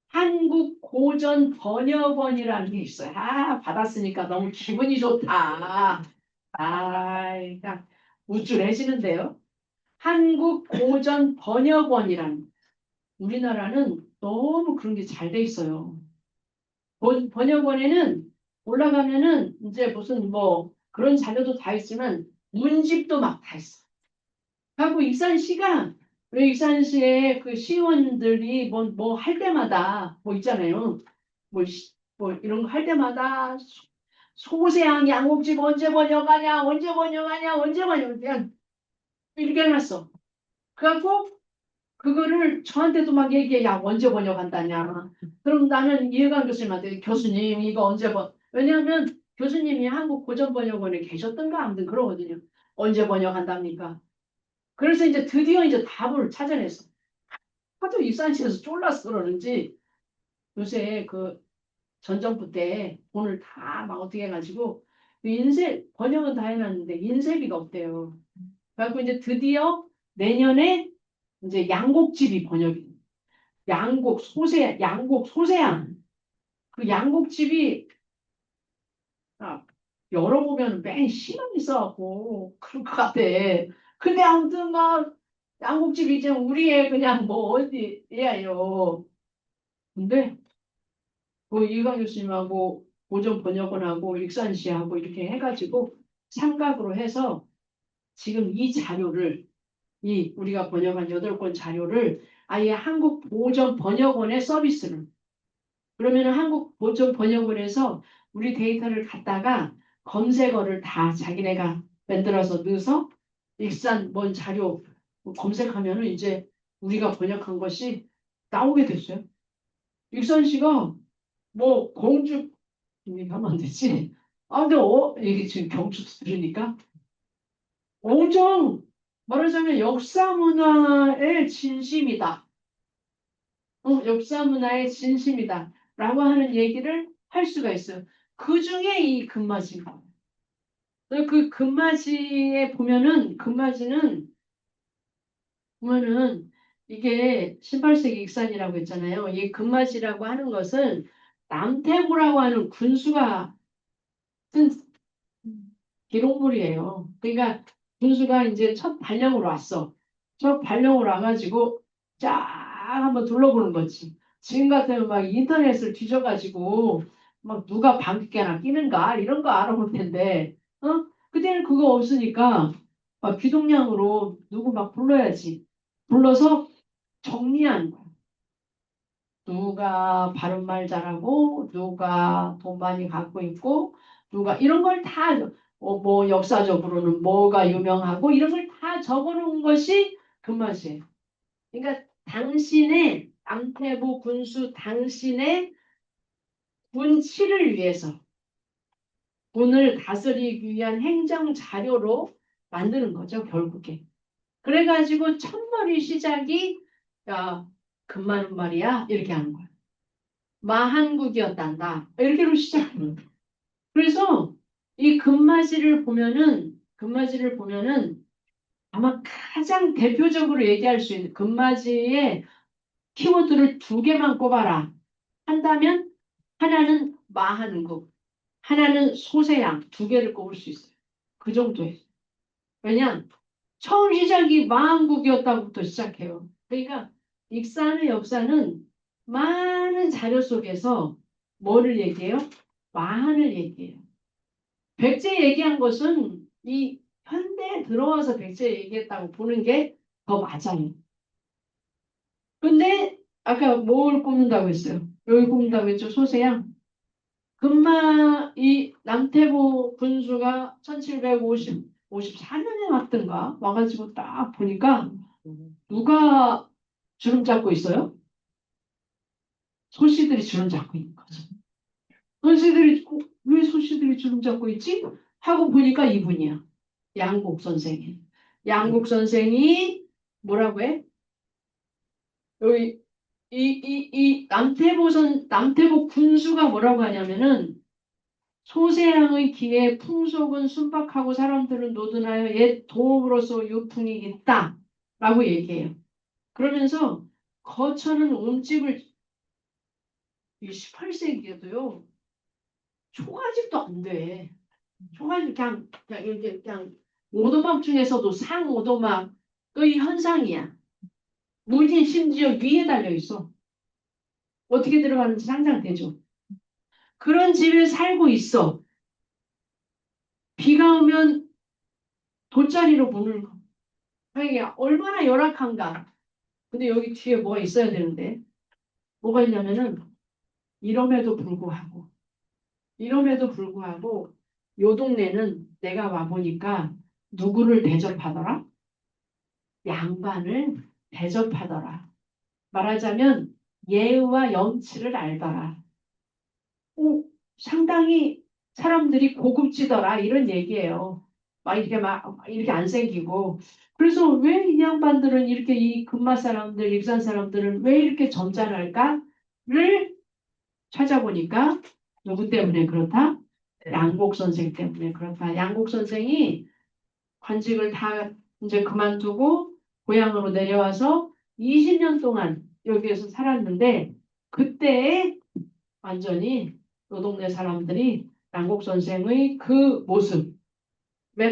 한국 고전 번역원이라는 게 있어요. 받았으니까 너무 기분이 좋다. 그러니까 우쭐해지는데요. 한국 고전 번역원이라는 우리나라는 너무 그런 게 잘 돼 있어요. 번역원에는 올라가면은 이제 무슨 뭐 그런 자료도 다 있지만 문집도 막 다 있어. 하고 익산시가 왜 익산시에 그 시의원들이 뭐 할 때마다 뭐 있잖아요. 뭐 이런 거 할 때마다 소세양 양옥집 언제 번역하냐, 언제 번역하냐, 언제 번역 그냥 이렇게 해놨어. 그래갖고 그거를 저한테도 막 얘기해. 야, 언제 번역한다냐. 그럼 나는 이해관 교수님한테 교수님 이거 언제 왜냐하면 교수님이 한국 고전번역원에 계셨던가 아무튼 그러거든요. 언제 번역한답니까? 그래서 이제 드디어 이제 답을 찾아냈어. 하도 익산시에서 쫄라서 그러는지 요새 그 전 정부 때 돈을 다 막 어떻게 해가지고 그 번역은 다 해놨는데 인쇄비가 없대요. 그래갖고 이제 드디어 내년에 이제 양곡집이 번역이 양곡 소세양 그 양곡집이 열어보면 맨 신음이 있어갖고 그럴 것 같아. 근데 아무튼 막 양곡집이 이제 우리의 그냥 뭐 어디예요. 근데 그 이광 교수님하고 고전 번역원하고 익산시하고 이렇게 해가지고 삼각으로 해서 지금 이 자료를 우리가 번역한 8권 자료를 아예 한국 보전 번역원에 서비스를 그러면 한국 보전 번역원에서 우리 데이터를 갖다가 검색어를 다 자기네가 만들어서 넣어서 익산 뭔 자료 검색하면은 이제 우리가 번역한 것이 나오게 됐어요. 익산시가 뭐 공주 얘기하면 안 되지. 근데 이게 지금 경주 들으니까 엄청 말하자면 역사 문화의 진심이다. 역사 문화의 진심이다. 라고 하는 얘기를 할 수가 있어요. 그 중에 이 금마지입니다. 그 금마지에 보면은 이게 18세기 익산이라고 했잖아요. 이 금마지라고 하는 것은 남태구라고 하는 군수가 쓴 기록물이에요. 그러니까 군수가 이제 첫 발령으로 왔어. 첫 발령으로 와가지고 쫙 한번 둘러보는 거지. 지금 같으면 막 인터넷을 뒤져가지고 막 누가 방귀깨나 끼는가 이런 거 알아볼 텐데, 그때는 그거 없으니까 막 귀동냥으로 누구 막 불러야지. 불러서 정리하는 거야. 누가 바른말 잘하고 누가 돈 많이 갖고 있고 누가 이런 걸 다 뭐 역사적으로는 뭐가 유명하고 이런 걸 다 적어놓은 것이 금맛이에요. 그러니까 당신의 남태부 군수 당신의 군치를 위해서 군을 다스리기 위한 행정 자료로 만드는 거죠, 결국에. 그래가지고 첫머리 시작이 야, 금마는 말이야 이렇게 하는 거야. 마한국이었단다 이렇게로 시작하는 거야. 그래서 이 금마지를 보면은 아마 가장 대표적으로 얘기할 수 있는 금마지의 키워드를 두 개만 꼽아라 한다면 하나는 마한국, 하나는 소세양 두 개를 꼽을 수 있어요. 그 정도예요. 왜냐? 처음 시작이 마한국이었다고부터 시작해요. 그러니까 익산의 역사는 많은 자료 속에서 뭐를 얘기해요? 마한을 얘기해요. 백제 얘기한 것은 이 현대에 들어와서 백제 얘기했다고 보는 게 더 맞아요. 근데 아까 뭘 꼽는다고 했어요? 여기 꼽는다고 했죠? 소세양. 이 남태부 군수가 1754년에 왔던가 와가지고 딱 보니까 누가 주름 잡고 있어요? 소씨들이 주름 잡고 있는 거죠. 소씨들이 왜 소씨들이 주름 잡고 있지? 하고 보니까 이분이야. 양국 선생이. 양국 선생이 뭐라고 해? 여기 이 남태부 군수가 뭐라고 하냐면은 소세양의 기에 풍속은 순박하고 사람들은 노든하여 옛 도읍으로서 유풍이 있다 라고 얘기해요. 그러면서 거처는 움집을 이 18세기에도요 초가집도 안 돼. 초가집 그냥 이렇게 그냥 오도막 중에서도 상오도막의 현상이야. 문이 심지어 위에 달려 있어. 어떻게 들어가는지 상상되죠? 그런 집에 살고 있어. 비가 오면 돗자리로 문을 이게 얼마나 열악한가. 근데 여기 뒤에 뭐가 있어야 되는데 뭐가 있냐면은 이럼에도 불구하고 요 동네는 내가 와보니까 누구를 대접하더라? 양반을 대접하더라. 말하자면 예의와 염치를 알더라. 상당히 사람들이 고급지더라 이런 얘기예요. 막 이렇게 안 생기고 그래서 왜 이 양반들은 이렇게 이 금마 사람들, 익산 사람들은 왜 이렇게 점잖을까를 찾아보니까 누구 때문에 그렇다? 양곡 선생 때문에 그렇다. 양곡 선생이 관직을 다 이제 그만두고 고향으로 내려와서 20년 동안 여기에서 살았는데 그때 완전히 노동네 사람들이 양곡 선생의 그 모습에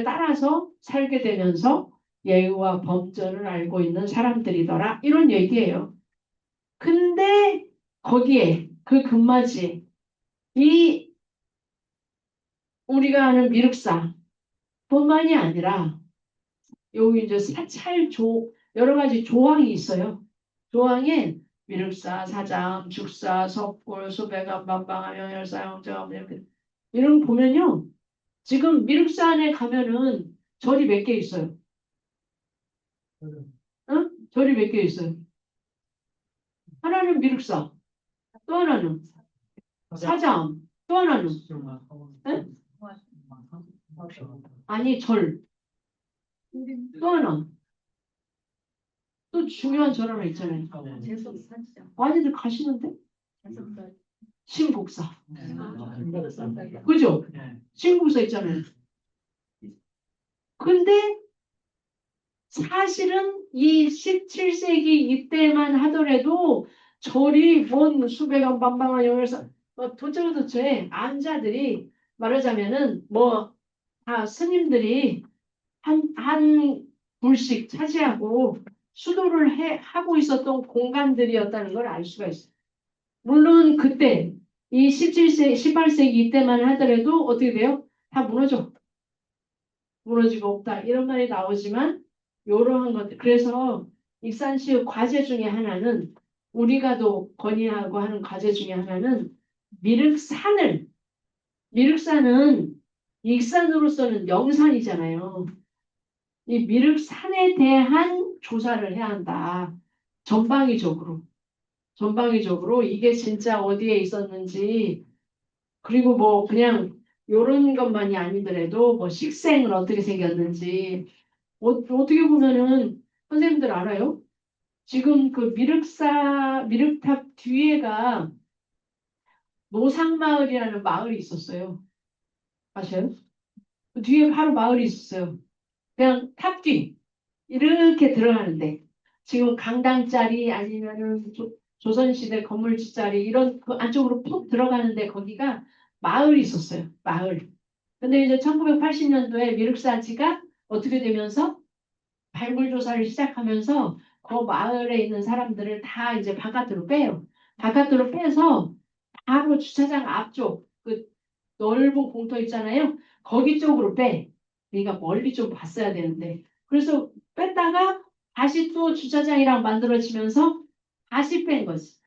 따라서 살게 되면서 예의와 범절을 알고 있는 사람들이더라. 이런 얘기예요. 근데 거기에 그 금맞이 이 우리가 아는 미륵사 뿐만이 아니라 여기 이제 여러 가지 조항이 있어요. 조항에 미륵사, 사장, 죽사, 석굴, 수배관, 반방암, 영열사, 영정 이렇게 이런 거 보면요. 지금 미륵사 안에 가면은 절이 몇 개 있어요. 응? 절이 몇 개 있어요. 하나는 미륵사, 또 하나는 사장, 또 하나는 응? 아니 절, 또 하나 또 중요한 절 하나 있잖아요. 많이들 가시는데 신국사, 그죠? 신국사 있잖아요. 근데 사실은 이 17세기 이때만 하더라도 절이 뭔 수백원 반방한 영열사 도처도처에 안자들이 말하자면은 뭐 다 스님들이 한 불씩 차지하고 수도를 하고 있었던 공간들이었다는 걸 알 수가 있어요. 물론 그때 이 17세기, 18세기 이때만 하더라도 어떻게 돼요? 다 무너지고 없다 이런 말이 나오지만 이러한 것들 그래서 익산시의 과제 중에 하나는 우리가 또 건의하고 하는 과제 중에 하나는 미륵산은 익산으로서는 명산이잖아요. 이 미륵산에 대한 조사를 해야 한다. 전방위적으로. 전방위적으로 이게 진짜 어디에 있었는지 그리고 뭐 그냥 요런 것만이 아니더라도 뭐 식생은 어떻게 생겼는지 어떻게 보면은 선생님들 알아요? 지금 그 미륵탑 뒤에가 노상마을이라는 마을이 있었어요. 아세요? 그 뒤에 바로 마을이 있었어요. 그냥 탑 뒤. 이렇게 들어가는데 지금 강당짜리 아니면은 조선시대 건물주짜리 이런 그 안쪽으로 푹 들어가는데 거기가 마을이 있었어요. 마을. 근데 이제 1980년도에 미륵사지가 어떻게 되면서 발굴 조사를 시작하면서 그 마을에 있는 사람들을 다 이제 바깥으로 빼요. 바깥으로 빼서 바로 주차장 앞쪽 그 넓은 공터 있잖아요. 거기 쪽으로 빼. 그러니까 멀리 좀 봤어야 되는데. 그래서 뺐다가 다시 또 주차장이랑 만들어지면서 다시 뺀 거지.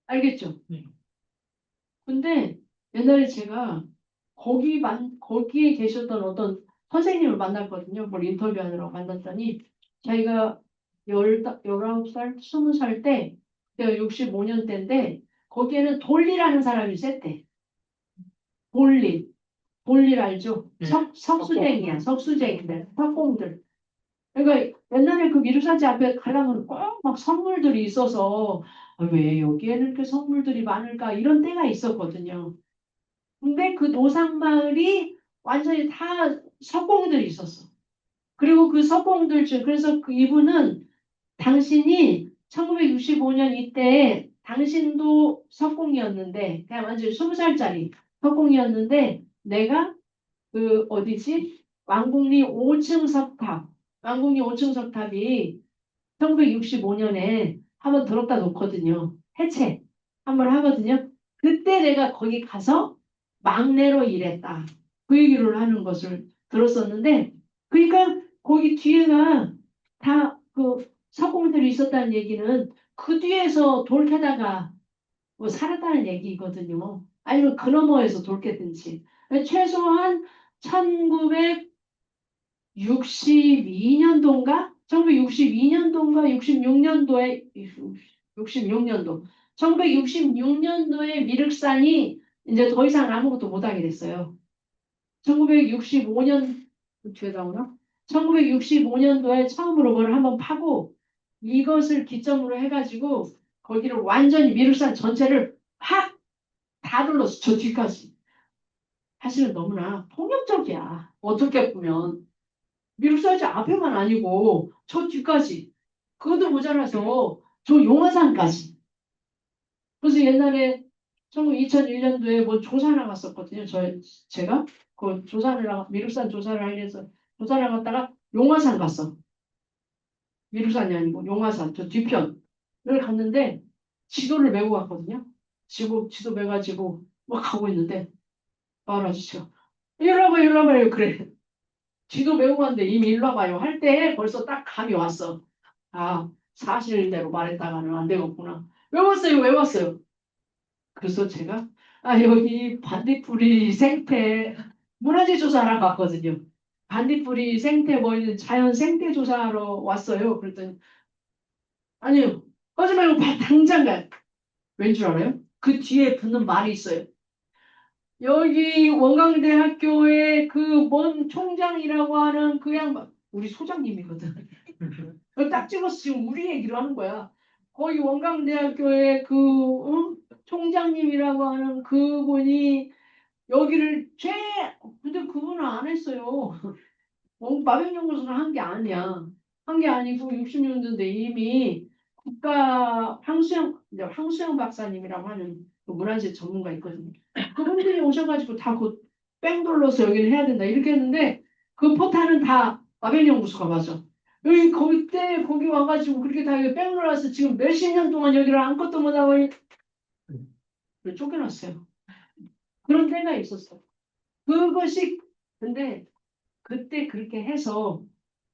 알겠죠? 네. 근데 옛날에 제가 거기에 계셨던 어떤 선생님을 만났거든요. 뭘 인터뷰하느라고 만났더니 자기가 19살, 20살 때, 내가 65년 때인데 거기에는 돌리라는 사람이 셌대. 돌리 알죠? 네. 석수쟁이야. 석수쟁이들, 석공들. 그러니까 옛날에 그 미루사지 앞에 가려면 꼭 막 선물들이 있어서 왜 여기에는 이렇게 선물들이 많을까 이런 때가 있었거든요. 근데 그 노상마을이 완전히 다 석공들이 있었어. 그리고 그 석공들 중 그래서 그 이분은 당신이 1965년 이때 당신도 석공이었는데 그냥 완전히 20살짜리 석공이었는데 내가 그 어디지? 왕궁리 5층 석탑. 왕궁리 5층 석탑이 1965년에 한번 들었다 놓거든요. 해체 한번 하거든요. 그때 내가 거기 가서 막내로 일했다. 그 얘기를 하는 것을 들었었는데, 그러니까 거기 뒤에가 다 그 석공들이 있었다는 얘기는 그 뒤에서 돌 캐다가 뭐 살았다는 얘기거든요. 아니면 그 너머에서 돌 캐든지. 최소한 1962년도인가? 1962년도인가? 66년도에, 66년도. 1966년도에 미륵산이 이제 더 이상 아무것도 못하게 됐어요. 1965년, 뒤에 나오나? 1965년도에 처음으로 그걸 한번 파고 이것을 기점으로 해가지고 거기를 완전히 미륵산 전체를 확 다 둘렀어. 저 뒤까지. 사실은 너무나 폭력적이야. 어떻게 보면. 미륵사지 앞에만 아니고 저 뒤까지. 그것도 모자라서 저 용화산까지. 그래서 옛날에 2001년도에 뭐 조사 나갔었거든요. 제가 그 미륵산 조사를 하기 위해서 조사 나갔다가 용화산 갔어. 미륵산이 아니고 용화산 저 뒤편을 갔는데 지도를 메고 갔거든요. 지도 메가지고 막 가고 있는데 마을 아저씨가 일로 와봐요 그래. 지도 메고 갔는데 이미 일로 와봐요 할 때 벌써 딱 감이 왔어. 아 사실대로 말했다가는 안 되겠구나. 왜 왔어요? 왜 왔어요? 그래서 제가 여기 반딧불이 생태 문화재 조사하러 갔거든요. 반딧불이 생태 뭐 있는 자연 생태 조사하러 왔어요. 그랬더니 아니요. 하지 말고 당장 가. 왠 줄 알아요? 그 뒤에 붙는 말이 있어요. 여기 원광대학교의 그 뭔 총장이라고 하는 그 양반 우리 소장님이거든. 딱 찍어서 지금 우리 얘기를 하는 거야. 거기 원광대학교의 그 총장님이라고 하는 그분이 여기를 근데 그분은 안 했어요. 마병연구소는 한 게 아니야. 한 게 아니고 60년대인데 이미 국가 황수영 박사님이라고 하는 그 문화재 전문가 있거든요. 그분들이 오셔가지고 다 곧 뺑 돌려서 여기를 해야 된다 이렇게 했는데 그 포탄은 다 마병연구소가 맞아. 거기 와가지고 그렇게 다 뺑 돌려서 지금 몇십 년 동안 여기를 아무것도 못하고 쫓겨났어요. 그런 때가 있었어. 그것이 근데 그때 그렇게 해서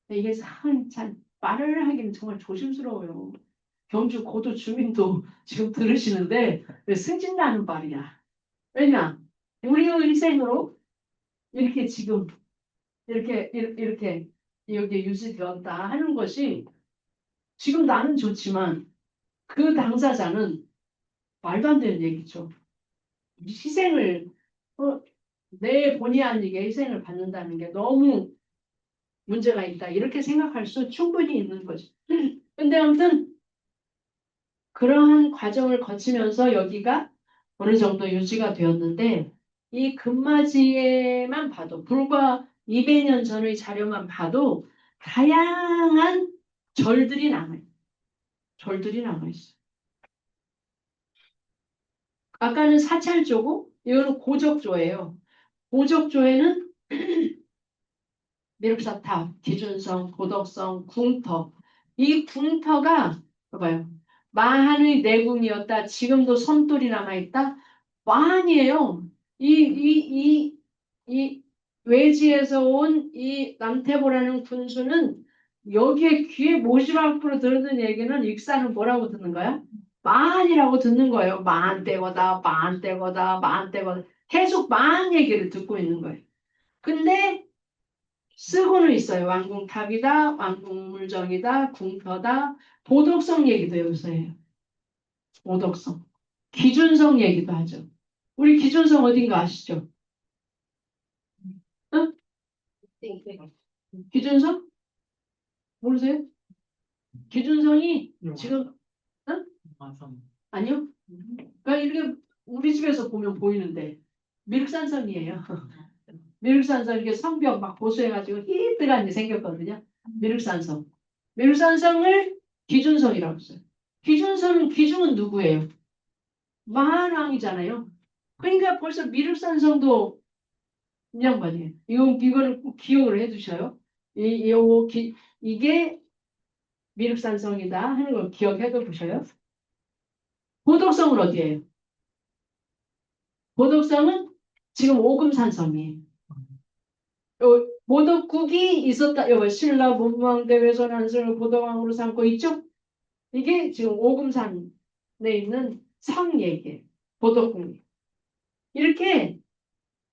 이게 한참 말을 하기는 정말 조심스러워요. 경주 고도 주민도 지금 들으시는데 왜 승진나는 말이야. 왜냐? 우리의 일생으로 이렇게 지금 이렇게 여기 유지되었다 하는 것이 지금 나는 좋지만 그 당사자는 말도 안 되는 얘기죠. 희생을 내 본의 아니게 희생을 받는다는 게 너무 문제가 있다. 이렇게 생각할 수 충분히 있는 거죠. 근데 아무튼 그러한 과정을 거치면서 여기가 어느 정도 유지가 되었는데 이 금맞이에만 봐도 불과 200년 전의 자료만 봐도 다양한 절들이 남아요. 절들이 남아있어요. 아까는 사찰조고 이거는 고적조예요. 고적조에는 미륵사탑, 기준성, 고덕성, 궁터. 이 궁터가 봐봐요. 마한의 내궁이었다. 지금도 섬돌이 남아있다. 아니에요. 이 외지에서 온 이 남태보라는 군수는 여기에 귀에 모시락으로 들은 얘기는 익사는 뭐라고 듣는 거야? 만이라고 듣는 거예요. 만대거다, 만대거다, 만대거다. 계속 만 얘기를 듣고 있는 거예요. 근데 쓰고는 있어요. 왕궁탑이다, 왕궁물정이다, 궁터다, 보덕성 얘기도 여기서 해요. 보덕성. 기준성 얘기도 하죠. 우리 기준성 어딘가 아시죠? 응? 기준성? 모르세요? 기준성이 지금 응? 마삼. 아니요. 그러니까 이렇게 우리 집에서 보면 보이는데 미륵산성이에요. 미륵산성 이게 성벽 막 보수해가지고 희뜩하게 생겼거든요. 미륵산성. 미륵산성을 기준성이라고 써요. 기준성은 기중은 누구예요? 마한왕이잖아요. 그러니까 벌써 미륵산성도 이 양반이에요. 이거를 꼭 기억을 해두셔요. 이게 미륵산성이다 하는 걸 기억해둬 보셔요. 보덕성은 어디예요? 보덕성은 지금 오금산성이에요. 보덕국이 있었다. 여기 신라 문왕대 외선 한승을 보덕왕으로 삼고 있죠. 이게 지금 오금산에 있는 성 얘기예요. 보덕국. 이렇게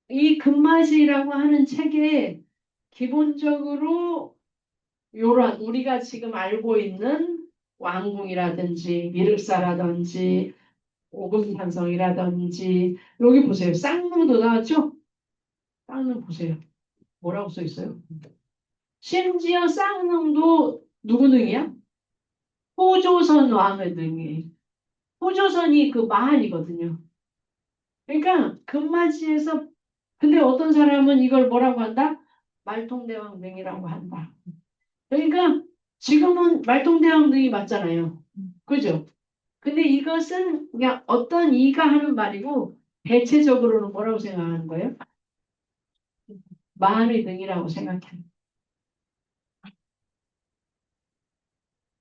이 금마시라고 하는 책에 기본적으로 요런 우리가 지금 알고 있는 왕궁이라든지 미륵사라든지 오금산성이라든지 여기 보세요. 쌍릉도 나왔죠? 쌍릉 보세요. 뭐라고 써 있어요? 심지어 쌍릉도 누구 능이야? 호조선 왕의 능이에요. 호조선이 그 마한이거든요. 그러니까 금마지에서 근데 어떤 사람은 이걸 뭐라고 한다? 말통대왕 능이라고 한다. 그러니까 지금은 말통대왕 능이 맞잖아요. 그죠? 근데 이것은 그냥 어떤 이가 하는 말이고 대체적으로는 뭐라고 생각하는 거예요? 마한의 능이라고 생각해요.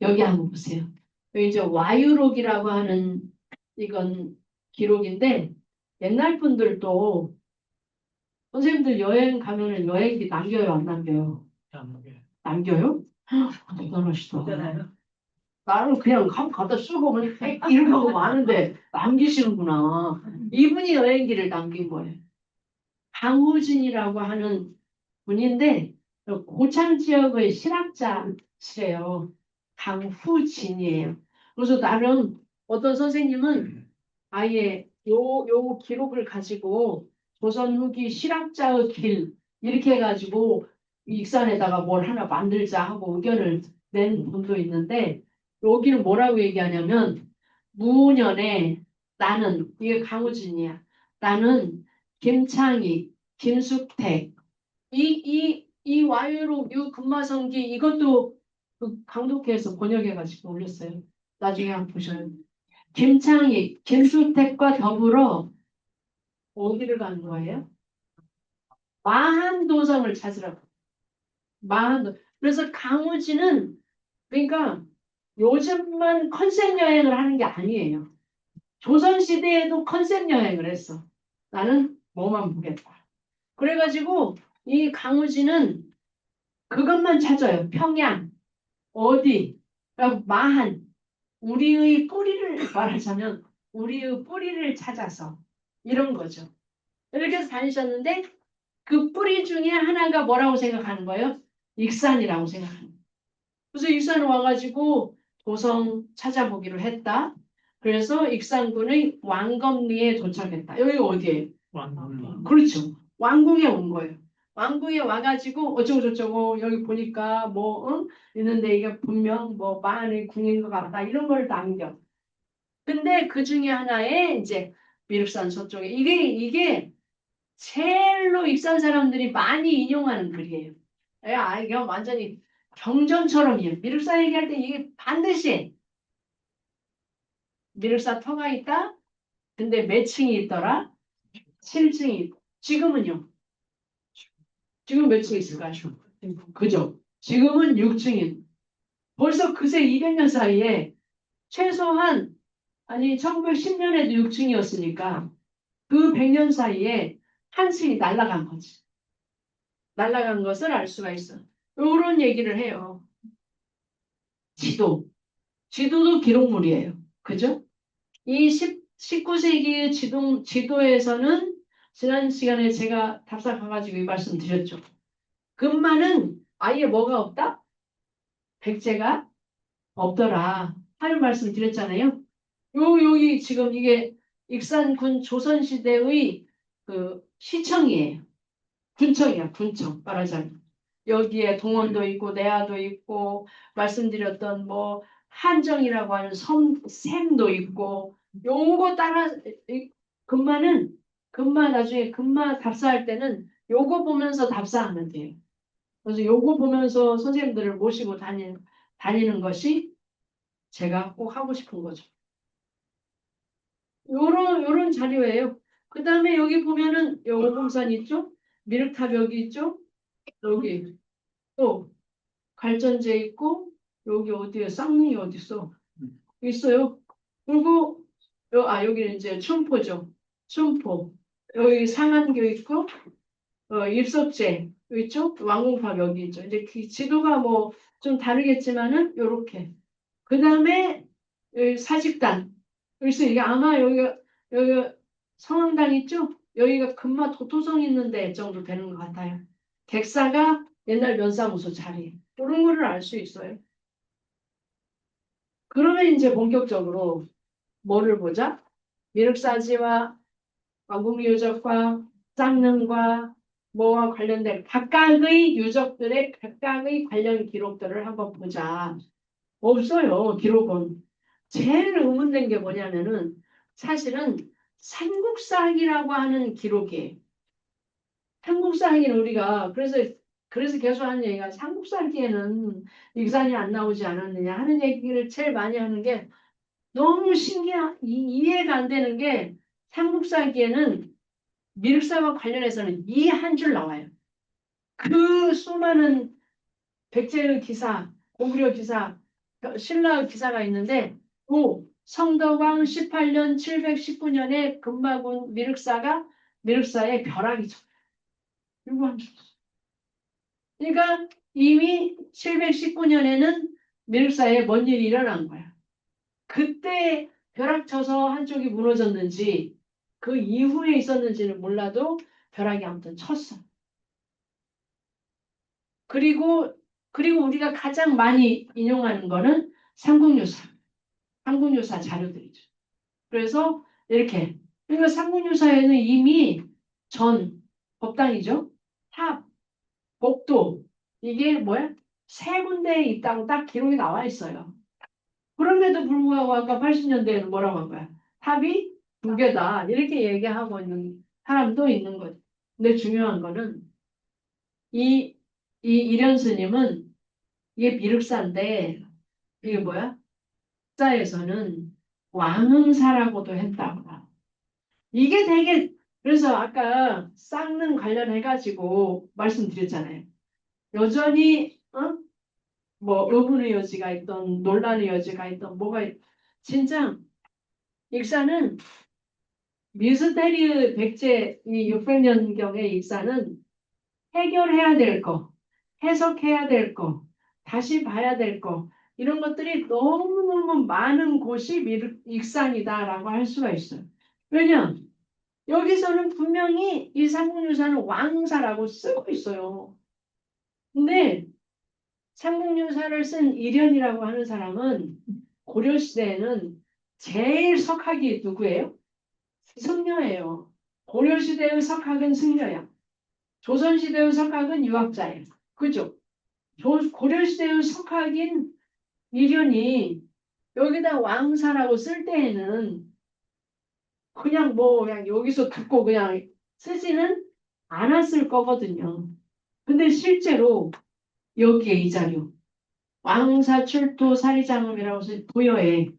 여기 한번 보세요. 여기 이제 와유록이라고 하는 이건 기록인데 옛날 분들도 선생님들 여행 가면은 여행기 남겨요, 안 남겨요? 남겨요? 대단하시다. 나는 그냥 갖다 쓰고 그냥 이렇게 하고 마는데 남기시는구나. 이분이 여행기를 남긴 거예요. 강우진이라고 하는 분인데 고창 지역의 실학자시래요. 강후진이에요. 그래서 나름 어떤 선생님은 아예 요 기록을 가지고 조선 후기 실학자의 길 이렇게 해가지고 익산에다가 뭘 하나 만들자 하고 의견을 낸 분도 있는데 여기는 뭐라고 얘기하냐면 무년에 나는 이게 강우진이야. 나는 김창희, 김숙택 이 와유록 유 금마성기 이것도 그 강독회에서 번역해가지고 올렸어요. 나중에 한번 보셔요. 김창희, 김수택과 더불어 어디를 가는 거예요? 마한도성을 찾으라고. 마한도. 그래서 강우지는 그러니까 요즘만 컨셉 여행을 하는 게 아니에요. 조선시대에도 컨셉 여행을 했어. 나는 뭐만 보겠다. 그래가지고 이 강우지는 그것만 찾아요. 평양, 어디, 그러니까 마한, 우리의 뿌리를 말하자면 우리의 뿌리를 찾아서 이런 거죠. 이렇게 해서 다니셨는데 그 뿌리 중에 하나가 뭐라고 생각하는 거예요? 익산이라고 생각하는 거예요. 그래서 익산 와가지고 도성 찾아보기로 했다. 그래서 익산군의 왕검리에 도착했다. 여기 어디예요? 왕. 그렇죠. 왕궁에 온 거예요. 왕궁에 와가지고 어쩌고 저쩌고 여기 보니까 뭐 응? 있는데 이게 분명 뭐 마한의 궁인 것 같다 이런 걸 남겨. 근데 그 중에 하나에 이제 미륵산 서쪽에 이게 제일로 익산 사람들이 많이 인용하는 글이에요. 이게 완전히 경전처럼이에요. 미륵산 얘기할 때 이게 반드시 미륵산 터가 있다. 근데 몇 층이 있더라? 7층이. 지금은요? 지금 몇 층 있을까요? 그죠? 지금은 6층인. 벌써 그새 200년 사이에 최소한 아니 1910년에도 6층이었으니까 그 100년 사이에 한 층이 날아간 거지. 날아간 것을 알 수가 있어. 이런 얘기를 해요. 지도. 지도도 기록물이에요. 그죠? 이 19세기의 지도에서는 지난 시간에 제가 답사 가가지고 이 말씀 드렸죠. 금마는 아예 뭐가 없다? 백제가 없더라. 하는 말씀 드렸잖아요. 여기 지금 이게 익산군 조선시대의 그 시청이에요. 군청이야, 군청. 말하자면. 여기에 동원도 있고, 내화도 있고, 말씀드렸던 뭐, 한정이라고 하는 샘도 있고, 요거 따라, 나중에 금마 답사할 때는 요거 보면서 답사하면 돼요. 그래서 요거 보면서 선생님들을 모시고 다니는 것이 제가 꼭 하고 싶은 거죠. 요런 자료예요. 그 다음에 여기 보면은 요 오봉산 있죠? 미륵탑 여기 있죠? 여기 또 갈전제 있고 여기 어디에 쌍릉이 어디 있어? 있어요. 그리고 여기는 이제 춘포죠. 춘포. 여기 상안교 있고 입석제 여기 있죠? 왕궁탑 여기 있죠. 이제 지도가 뭐 좀 다르겠지만은 요렇게. 그 다음에 사직단. 그래서 이게 아마 여기 성황당 있죠? 여기가 금마 도토성 있는 데 정도 되는 것 같아요. 객사가 옛날 면사무소 자리. 이런 거를 알 수 있어요. 그러면 이제 본격적으로 뭐를 보자? 미륵사지와 왕궁 유적과 쌍릉과 뭐와 관련된 각각의 유적들의 각각의 관련 기록들을 한번 보자. 없어요, 기록은. 제일 의문된 게 뭐냐면은 사실은 삼국사기라고 하는 기록이에요. 삼국사기는 우리가 그래서 계속 하는 얘기가 삼국사기에는 익산이 안 나오지 않았느냐 하는 얘기를 제일 많이 하는 게 너무 이해가 안 되는 게 삼국사기에는 미륵사와 관련해서는 이 한 줄 나와요. 그 수많은 백제의 기사, 고구려 기사, 신라 기사가 있는데 성덕왕 18년 719년에 금마군 미륵사의 벼락이죠. 이거 한 줄. 그러니까 이미 719년에는 미륵사에 뭔 일이 일어난 거야. 그때 벼락 쳐서 한쪽이 무너졌는지 그 이후에 있었는지는 몰라도 벼락이 아무튼 쳤어. 그리고 우리가 가장 많이 인용하는 거는 삼국유사 자료들이죠. 그래서 이렇게 그러니까 삼국유사에는 이미 전 법당이죠. 탑, 복도 이게 뭐야? 세 군데에 있다고 딱 기록이 나와 있어요. 그럼에도 불구하고 아까 80년대에는 뭐라고 한 거야? 탑이 두 개다. 이렇게 얘기하고 있는 사람도 있는 거죠. 근데 중요한 거는 이 이련 스님은 이게 미륵사인데 이게 뭐야? 사에서는 왕흥사라고도 했다고. 이게 되게 그래서 아까 쌍능 관련해가지고 말씀드렸잖아요. 여전히 뭐 의문의 여지가 있던 논란의 여지가 있던 진짜 익사는 미스테리 백제 이 600년경의 익사는 해결해야 될 거, 해석해야 될 거, 다시 봐야 될 거, 이런 것들이 너무너무 많은 곳이 익산이다라고 할 수가 있어요. 왜냐? 여기서는 분명히 이 삼국유사는 왕사라고 쓰고 있어요. 근데 삼국유사를 쓴 이련이라고 하는 사람은 고려시대에는 제일 석학이 누구예요? 승려예요. 고려시대의 석학은 승려야. 조선시대의 석학은 유학자예요. 그죠? 고려시대의 석학인 이련이 여기다 왕사라고 쓸 때에는 그냥 그냥 여기서 듣고 그냥 쓰지는 않았을 거거든요. 근데 실제로 여기에 이 자료 왕사 출토 사리장음이라고 해서 부여에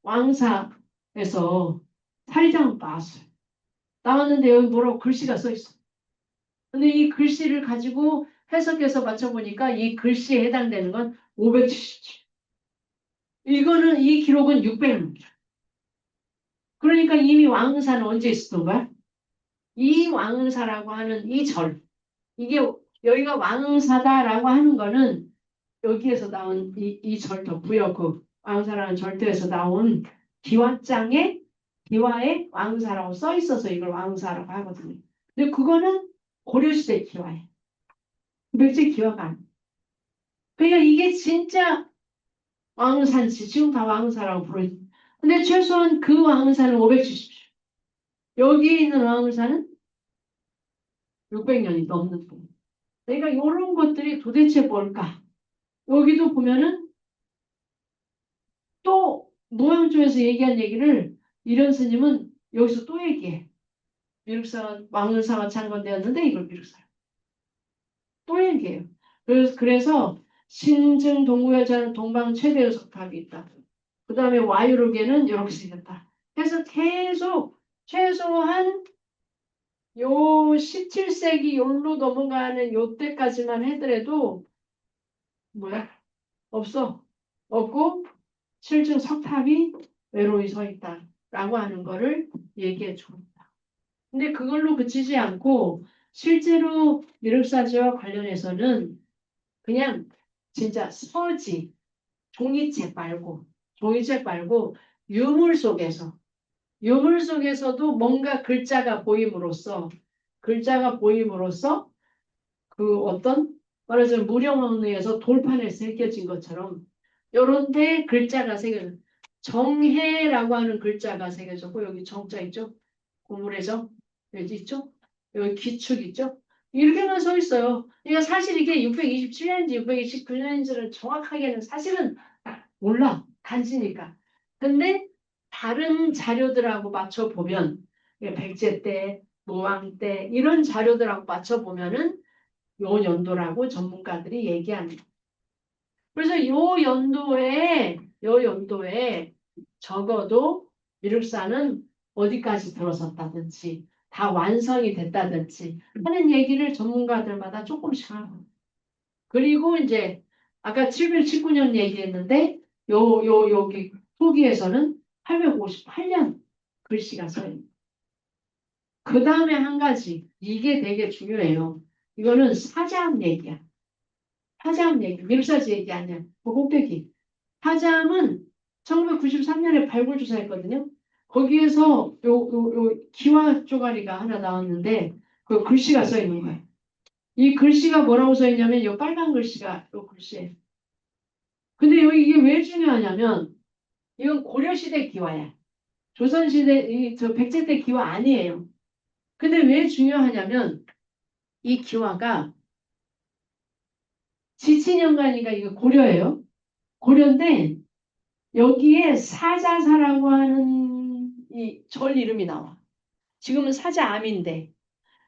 왕사에서 사리장음 나왔어요. 나왔는데 여기 뭐라고 글씨가 써 있어. 근데 이 글씨를 가지고 해석해서 맞춰보니까 이 글씨에 해당되는 건 577. 이거는 이 기록은 600년. 그러니까 이미 왕사는 언제 있었던 거야? 이 왕사라고 하는 이 절. 이게 여기가 왕사다라고 하는 거는 여기에서 나온 이 절터 부여 그 왕사라는 절터에서 나온 기와장에 기와에 왕사라고 써 있어서 이걸 왕사라고 하거든요. 근데 그거는 고려시대 기와예요. 백제 기와가 아니에요. 그러니까 이게 진짜 왕산지 지금 다 왕사라고 부르죠. 근데 최소한 그 왕사는 570. 여기 있는 왕사는 600년이 넘는 거예요. 그러니까 이런 것들이 도대체 뭘까? 여기도 보면은 또 노양조에서 얘기한 얘기를 이런 스님은 여기서 또 얘기해. 미륵사가 왕사가 창건되었는데 이걸 미륵사 또 얘기해요. 그래서 신증 동구여자는 동방 최대의 석탑이 있다. 그 다음에 와유르계는 이렇게 생겼다. 그래서 계속 최소한 요 17세기 요로 넘어가는 요 때까지만 하더라도 뭐야? 없어. 없고 실증 석탑이 외로이 서 있다라고 하는 거를 얘기해 줍니다. 근데 그걸로 그치지 않고 실제로 미륵사지와 관련해서는 그냥 진짜 서지, 종이책 말고 유물 속에서도 뭔가 글자가 보임으로써 그 어떤 말하자면 무령왕릉에서 돌판에 새겨진 것처럼 요런데 글자가 새겨져. 정해라고 하는 글자가 새겨졌고 여기 정자 있죠? 고물의 정 여기 있죠? 여기 기축 있죠? 이렇게만 서 있어요. 그러니까 사실 이게 627년인지 629년인지를 정확하게는 사실은 몰라. 간지니까. 근데 다른 자료들하고 맞춰보면 백제 때, 모왕 때 이런 자료들하고 맞춰보면은 요 연도라고 전문가들이 얘기합니다. 그래서 요 연도에 적어도 미륵사는 어디까지 들어섰다든지 다 완성이 됐다든지 하는 얘기를 전문가들마다 조금씩 하고. 그리고 이제 아까 719년 얘기했는데 여기 후기에서는 858년 글씨가 써요. 그 다음에 한 가지 이게 되게 중요해요. 이거는 사자암 얘기야. 사자암 얘기, 미륵사지 얘기 아니야. 그 꼭대기. 사자암은 1993년에 발굴 조사했거든요. 거기에서 요 기와 쪼가리가 하나 나왔는데 그 글씨가 써 있는 거예요. 이 글씨가 뭐라고 써 있냐면 요 빨간 글씨가 요 글씨예요. 근데 여기 이게 왜 중요하냐면 이건 고려시대 기와야. 조선시대 저 백제 때 기와 아니에요. 근데 왜 중요하냐면 이 기와가 지친연간이가 이거 고려예요. 고려인데 여기에 사자사라고 하는 이 절 이름이 나와. 지금은 사자암인데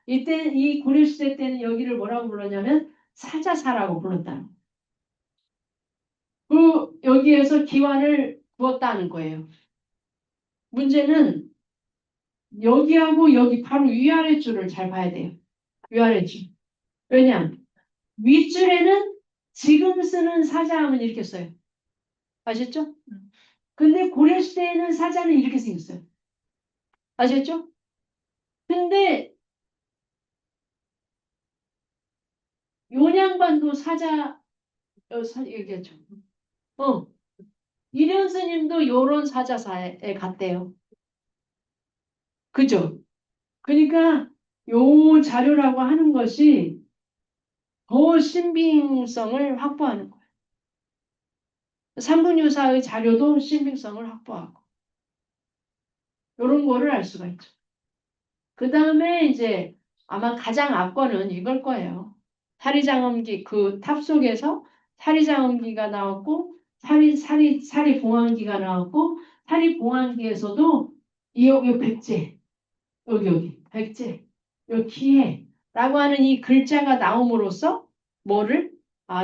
이때 이 고려시대 때는 여기를 뭐라고 불렀냐면 사자사라고 불렀다. 그 여기에서 기관을 두었다는 거예요. 문제는 여기하고 여기 바로 위아래 줄을 잘 봐야 돼요. 위아래 줄. 왜냐? 윗줄에는 지금 쓰는 사자함은 이렇게 써요. 아셨죠? 근데 고려시대에는 사자는 이렇게 생겼어요. 아셨죠? 근데 요냥반도 사자 얘기해줘. 이련 스님도 요런 사자사에 갔대요. 그죠? 그러니까 요 자료라고 하는 것이 더 신빙성을 확보하는 거예요. 삼분유사의 자료도 신빙성을 확보하고 요런 거를 알 수가 있죠. 그 다음에 이제 아마 가장 앞거는 이걸 거예요. 사리장엄기 그 탑 속에서 사리장엄기가 나왔고 사리봉안기가 나왔고 사리봉안기에서도 이 백제 여기 백제 요 기해라고 하는 이 글자가 나옴으로써 뭐를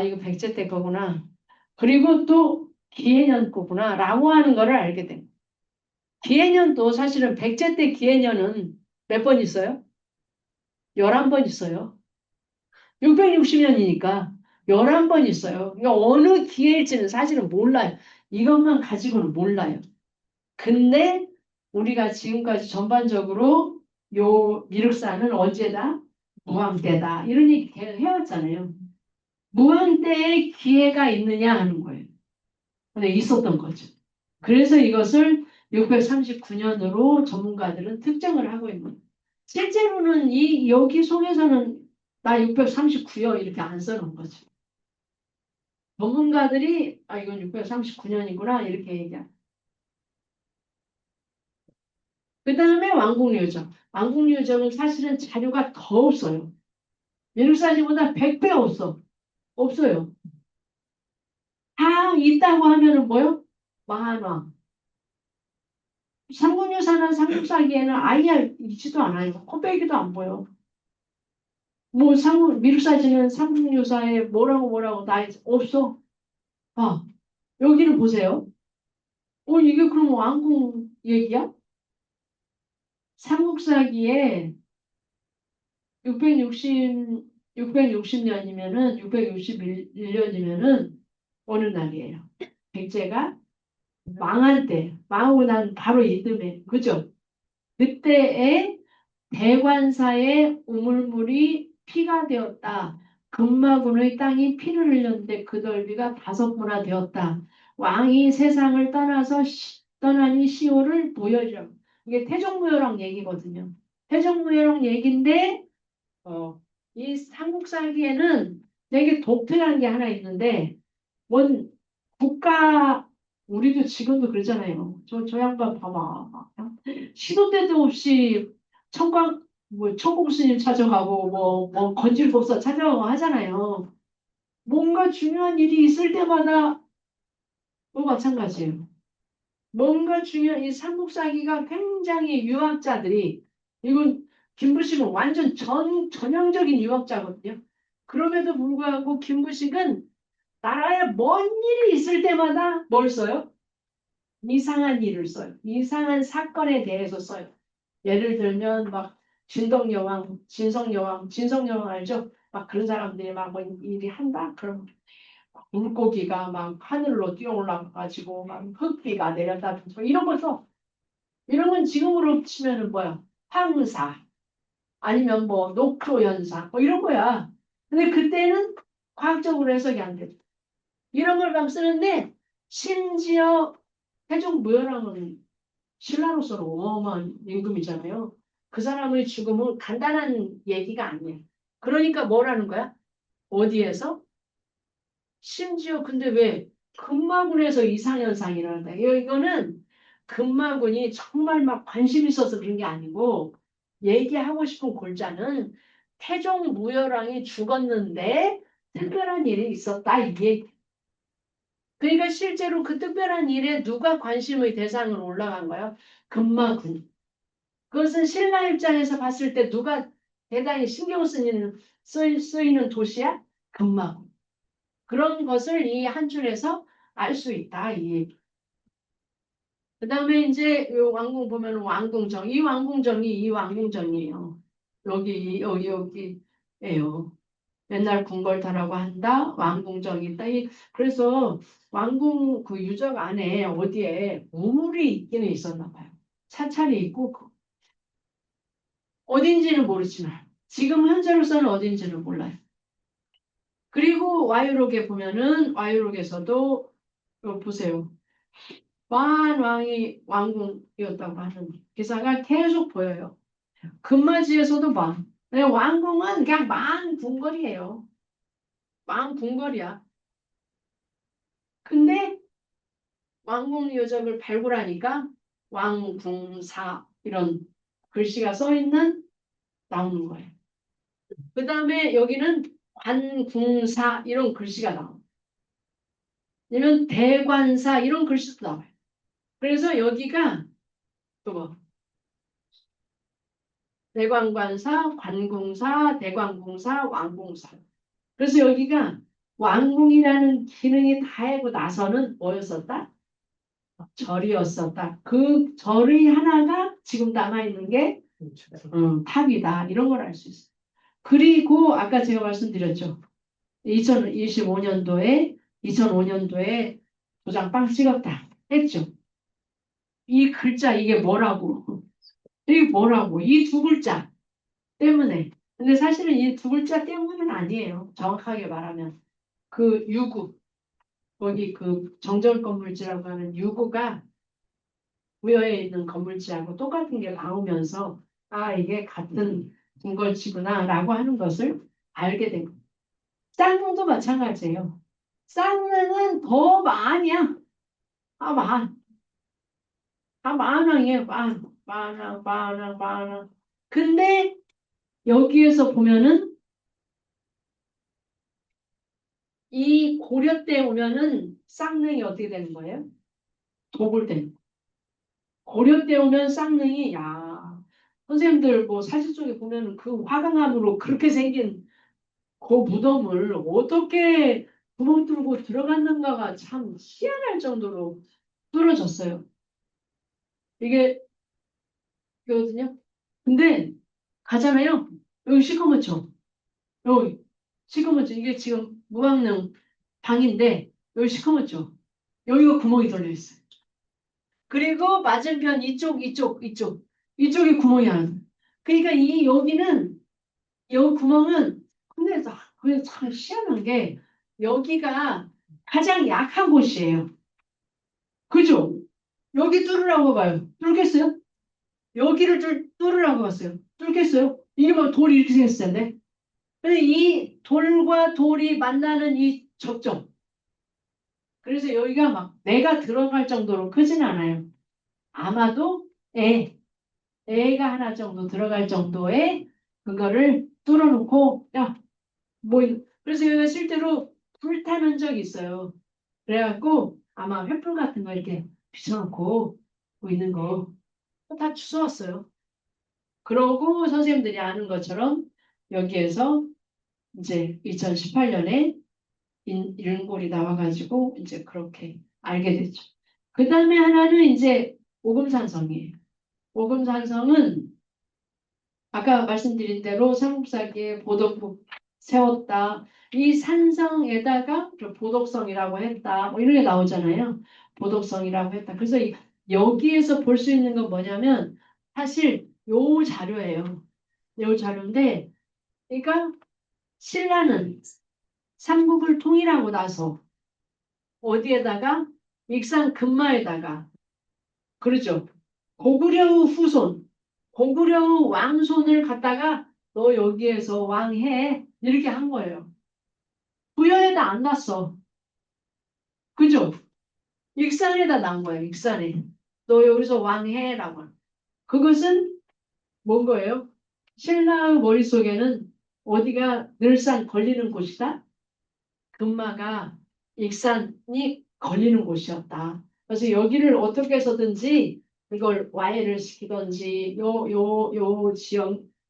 이거 백제 때 거구나. 그리고 또 기해년 거구나라고 하는 거를 알게 됩니다. 기해년도 사실은 백제 때 기해년은 몇 번 있어요? 11번 있어요. 660년이니까 11번 있어요. 그러니까 어느 기회일지는 사실은 몰라요. 이것만 가지고는 몰라요. 근데 우리가 지금까지 전반적으로 요 미륵사는 언제다? 무왕 때다. 이런 얘기 계속 해왔잖아요. 무왕 때에 기회가 있느냐 하는 거예요. 근데 있었던 거죠. 그래서 이것을 639년으로 전문가들은 특정을 하고 있는 거예요. 실제로는 여기 속에서는 나 639요 이렇게 안 써놓은 거죠. 전문가들이 이건 639년이구나 이렇게 얘기합니다. 그 다음에 왕궁유적. 왕궁유적은 사실은 자료가 더 없어요. 미륵사지보다 100배 없어. 없어요. 다 있다고 하면은 뭐요? 만화. 삼국유사나 삼국사기에는 아예 있지도 않아요. 코빼기도 안 보여. 뭐 미륵사지는 삼국유사에 뭐라고 다 없어. 여기를 보세요. 이게 그럼 왕궁 얘기야? 삼국사기에 660년이면은 661년이면은 어느 날이에요? 백제가 망할 때, 망하고 난 바로 이듬해, 그죠? 그때에 대관사의 우물물이 피가 되었다. 금마군의 땅이 피를 흘렸는데 그 넓이가 5보나 되었다. 왕이 세상을 떠나니 시호를 보여줘. 이게 태종무효랑 얘기거든요. 태종무효랑 얘기인데 이 삼국사기에는 되게 독특한 게 하나 있는데 뭔 국가 우리도 지금도 그러잖아요. 저 양반 봐봐. 시도 때도 없이 천공 스님 찾아가고 뭐 건질법사 찾아가고 하잖아요. 뭔가 중요한 일이 있을 때마다 또 마찬가지예요. 뭔가 중요한 이 삼국사기가 굉장히 유학자들이 이건 김부식은 완전 전형적인 유학자거든요. 그럼에도 불구하고 김부식은 나라에 뭔 일이 있을 때마다 뭘 써요? 이상한 일을 써요. 이상한 사건에 대해서 써요. 예를 들면 막 진덕여왕, 진성여왕 알죠? 막 그런 사람들이 막 뭐 일이 한다? 그럼 물고기가 막 하늘로 뛰어올라가지고 막 흙비가 내렸다. 이런 거 써. 이런 건 지금으로 치면은 뭐야? 황사 아니면 뭐 녹조 현상 뭐 이런 거야. 근데 그때는 과학적으로 해석이 안 돼. 이런 걸 막 쓰는데 심지어 태종무열왕은 신라로서는 어마어마한 임금이잖아요. 그 사람의 죽음은 간단한 얘기가 아니에요. 그러니까 뭐라는 거야? 어디에서? 심지어 근데 왜 금마군에서 이상현상이 일어난다. 이거는 금마군이 정말 막 관심 있어서 그런 게 아니고 얘기하고 싶은 골자는 태종무열왕이 죽었는데 특별한 일이 있었다. 이 얘기. 그러니까 실제로 그 특별한 일에 누가 관심의 대상으로 올라간 거예요? 금마군. 그것은 신라 입장에서 봤을 때 누가 대단히 신경 쓰이는 도시야? 금마군. 그런 것을 이 한 줄에서 알 수 있다. 이 얘기. 그 다음에 이제 요 왕궁 보면 왕궁정. 이 왕궁정이에요. 여기예요. 맨날 궁궐타라고 한다. 왕궁정이 있다. 그래서 왕궁 그 유적 안에 어디에 우물이 있기는 있었나 봐요. 사찰이 있고 어딘지는 모르지만 지금 현재로서는 어딘지는 몰라요. 그리고 와유록에 보면은 와유록에서도 이거 보세요. 만왕이 왕궁이었다고 하는 기사가 계속 보여요. 금마지에서도 만. 그냥 왕궁은 그냥 만궁궐이에요. 만궁궐이야. 근데 왕궁 요적을 발굴하니까 왕궁사 이런 글씨가 써 있는 나오는 거예요. 그 다음에 여기는 관궁사 이런 글씨가 나와요. 아니면 대관사 이런 글씨도 나와요. 그래서 여기가 또 뭐, 대관관사, 관궁사, 대관궁사, 왕궁사. 그래서 여기가 왕궁이라는 기능이 다 하고 나서는 뭐였었다? 절이었었다. 그 절의 하나가 지금 남아있는 게 탑이다. 이런 걸 알 수 있어요. 그리고 아까 제가 말씀드렸죠. 2005년도에 도장 빵 찍었다. 했죠. 이 글자 이게 뭐라고? 이게 뭐라고? 이 두 글자 때문에. 근데 사실은 이 두 글자 때문은 아니에요. 정확하게 말하면. 그 유구, 거기 그 정절 건물지라고 하는 유구가 부여에 있는 건물지하고 똑같은 게 나오면서 아 이게 같은 궁궐지구나라고 하는 것을 알게 된 거예요. 쌍릉도 마찬가지예요. 쌍릉은 더 많이야. 아 만. 아 만왕이에요. 만왕. 근데 여기에서 보면은 이 고려 때 오면은 쌍릉이 어떻게 되는 거예요? 도굴된. 고려 때 오면 쌍릉이 야 선생님들 뭐 사실 속에 보면은 그 화강암으로 그렇게 생긴 그 무덤을 어떻게 구멍 뚫고 들어갔는가가 참 희한할 정도로 뚫어졌어요. 이게 이거거든요. 근데 가잖아요. 여기 시커멓죠. 여기 시커멓죠. 이게 지금 무광릉 방인데 여기 시커멓죠. 여기가 구멍이 뚫려 있어요. 그리고 맞은편 이쪽이 구멍이 안. 그러니까 이 여기는 여기 구멍은 근데 그게 참 희한한 게 여기가 가장 약한 곳이에요. 그죠? 여기 뚫으라고 봐요. 뚫겠어요? 여기를 뚫으라고 봤어요. 뚫겠어요? 이게 뭐 돌이 이렇게 생겼을 텐데. 근데 이 돌과 돌이 만나는 이 접점. 그래서 여기가 막 내가 들어갈 정도로 크진 않아요. 아마도 애가 하나 정도 들어갈 정도의 그거를 뚫어놓고 야, 뭐 그래서 여기가 실제로 불타는 적이 있어요. 그래갖고 아마 횃불 같은 거 이렇게 비춰놓고 뭐 있는 거 다 주워왔어요. 그러고 선생님들이 아는 것처럼 여기에서 이제 2018년에 일몰이 나와가지고 이제 그렇게 알게 됐죠. 그 다음에 하나는 이제 오금산성이에요. 오금산성은 아까 말씀드린 대로 삼국사기에 보덕국 세웠다. 이 산성에다가 보덕성이라고 했다. 뭐 이런 게 나오잖아요. 보덕성이라고 했다. 그래서 여기에서 볼 수 있는 건 뭐냐면 사실 요 자료예요. 요 자료인데 그러니까 신라는 삼국을 통일하고 나서 어디에다가 익산 금마에다가 그러죠. 고구려 후손, 고구려 왕손을 갖다가 너 여기에서 왕해 이렇게 한 거예요. 부여에다 안 놨어. 그죠? 익산에다 난 거예요. 익산에. 너 여기서 왕해라고. 그것은 뭔 거예요? 신라의 머릿속에는 어디가 늘상 걸리는 곳이다? 금마가 익산이 걸리는 곳이었다. 그래서 여기를 어떻게 해서든지 이걸 와해를 시키든지 요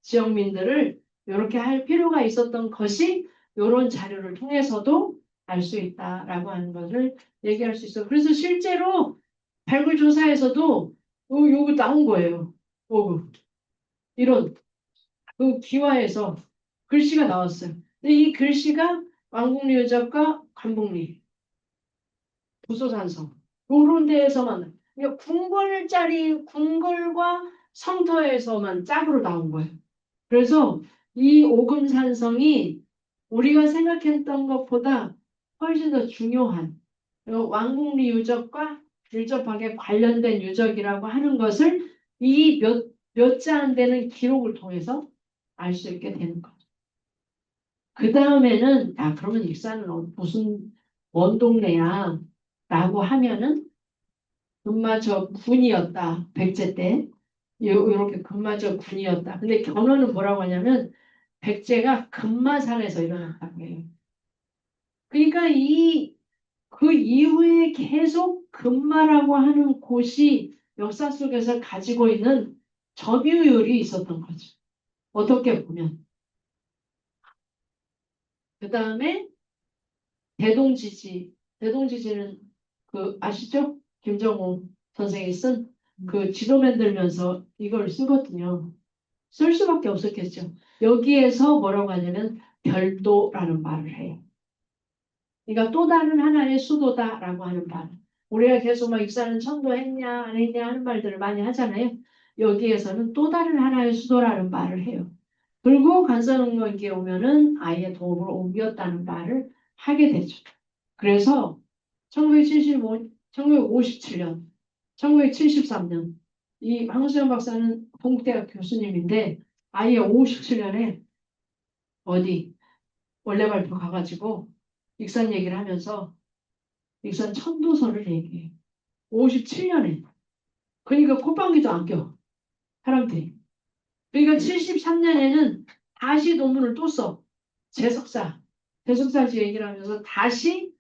지역민들을 이렇게 할 필요가 있었던 것이 이런 자료를 통해서도 알 수 있다라고 하는 것을 얘기할 수 있어요. 그래서 실제로 발굴 조사에서도 요거 나온 거예요. 이런 그 기와에서 글씨가 나왔어요. 근데 이 글씨가 왕궁리유적과 관복리, 부소산성 요런 데에서만 그러니까 궁궐과 성터에서만 짝으로 나온 거예요. 그래서 이 오금산성이 우리가 생각했던 것보다 훨씬 더 중요한 왕궁리 유적과 밀접하게 관련된 유적이라고 하는 것을 이 몇 자 안 되는 기록을 통해서 알 수 있게 되는 거죠. 그 다음에는 그러면 익산은 무슨 원동네야 라고 하면은 금마저 군이었다. 백제 때 요렇게 금마저 군이었다. 근데 견훤은 뭐라고 하냐면 백제가 금마산에서 일어났다고 해요. 그러니까 그 이후에 계속 금마라고 하는 곳이 역사 속에서 가지고 있는 점유율이 있었던 거죠. 어떻게 보면. 그 다음에 대동지지. 대동지지는 아시죠? 김정호 선생이 쓴 그 지도 만들면서 이걸 쓰거든요. 쓸 수밖에 없었겠죠. 여기에서 뭐라고 하냐면 별도라는 말을 해요. 그러니까 또 다른 하나의 수도다라고 하는 말. 우리가 계속 막 익산은 천도했냐 안 했냐 하는 말들을 많이 하잖아요. 여기에서는 또 다른 하나의 수도라는 말을 해요. 그리고 간선응원기에 오면은 아예 도읍으로 옮겼다는 말을 하게 되죠. 그래서 1975, 1957년, 1973년 이 황수영 박사는 동국대학 교수님인데 아예 57년에 어디 원래 발표 가가지고 익산 얘기를 하면서 익산 천도서를 얘기해. 57년에. 그러니까 콧방귀도 안 껴. 사람들이. 그러니까 73년에는 다시 논문을 또 써. 재석사. 재석사지 얘기를 하면서 다시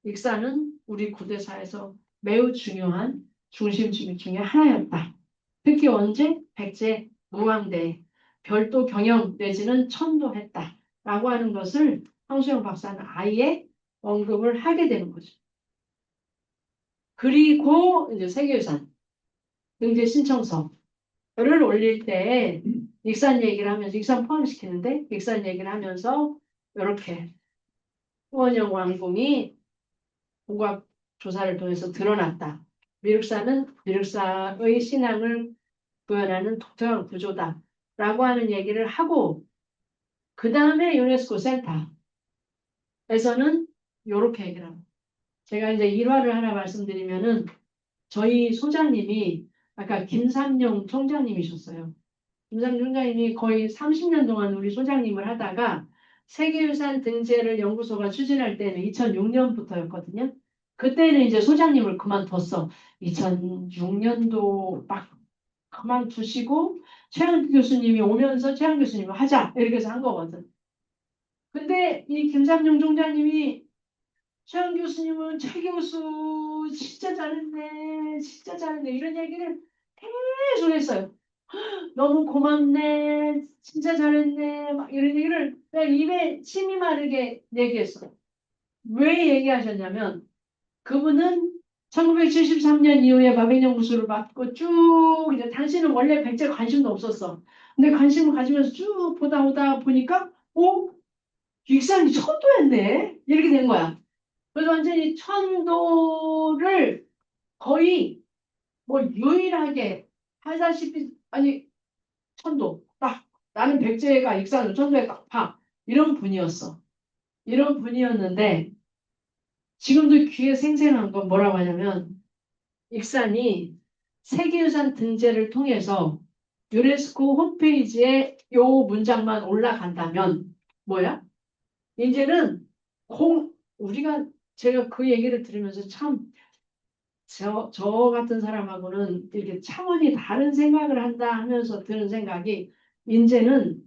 익산은 우리 구대사에서 매우 중요한 중심지 중에 하나였다. 특히 언제? 백제 무왕대 별도 경영 내지는 천도했다. 라고 하는 것을 황수영 박사는 아예 언급을 하게 되는 거죠. 그리고 이제 세계유산 등재 신청서를 올릴 때 익산 얘기를 하면서 익산 포함시키는데 익산 얘기를 하면서 이렇게 후원영 왕궁이 공각 조사를 통해서 드러났다. 미륵사는 미륵사의 신앙을 구현하는 독특한 구조다. 라고 하는 얘기를 하고 그 다음에 유네스코 센터에서는 이렇게 얘기를 합니다. 제가 이제 일화를 하나 말씀드리면은 저희 소장님이 아까 김삼룡 총장님이셨어요. 김삼룡 총장님이 거의 30년 동안 우리 소장님을 하다가 세계유산 등재를 연구소가 추진할 때는 2006년부터였거든요. 그때는 이제 소장님을 그만뒀어. 2006년도 막 그만두시고 최양 교수님이 오면서 최양 교수님이 하자 이렇게 해서 한 거거든. 근데 이 김삼룡 총장님이 최양 교수님은 최 교수 진짜 잘했네, 진짜 잘했네 이런 얘기를 계속 했어요. 너무 고맙네, 진짜 잘했네 막 이런 얘기를 그냥 입에 침이 마르게 얘기했어. 왜 얘기하셨냐면 그분은 1973년 이후에 마백연구소를 맡고 쭉 이제 당신은 원래 백제 관심도 없었어. 근데 관심을 가지면서 쭉 보다 오다 보니까 익산이 천도였네 이렇게 된 거야. 그래서 완전히 천도를 거의 뭐 유일하게 하다시피 아니 천도 딱 나는 백제가 익산을 천도에 딱 봐. 이런 분이었어. 이런 분이었는데 지금도 귀에 생생한 건 뭐라고 하냐면 익산이 세계유산 등재를 통해서 유네스코 홈페이지에 요 문장만 올라간다면 뭐야? 이제는 우리가 제가 그 얘기를 들으면서 참 저 같은 사람하고는 이렇게 차원이 다른 생각을 한다 하면서 드는 생각이 이제는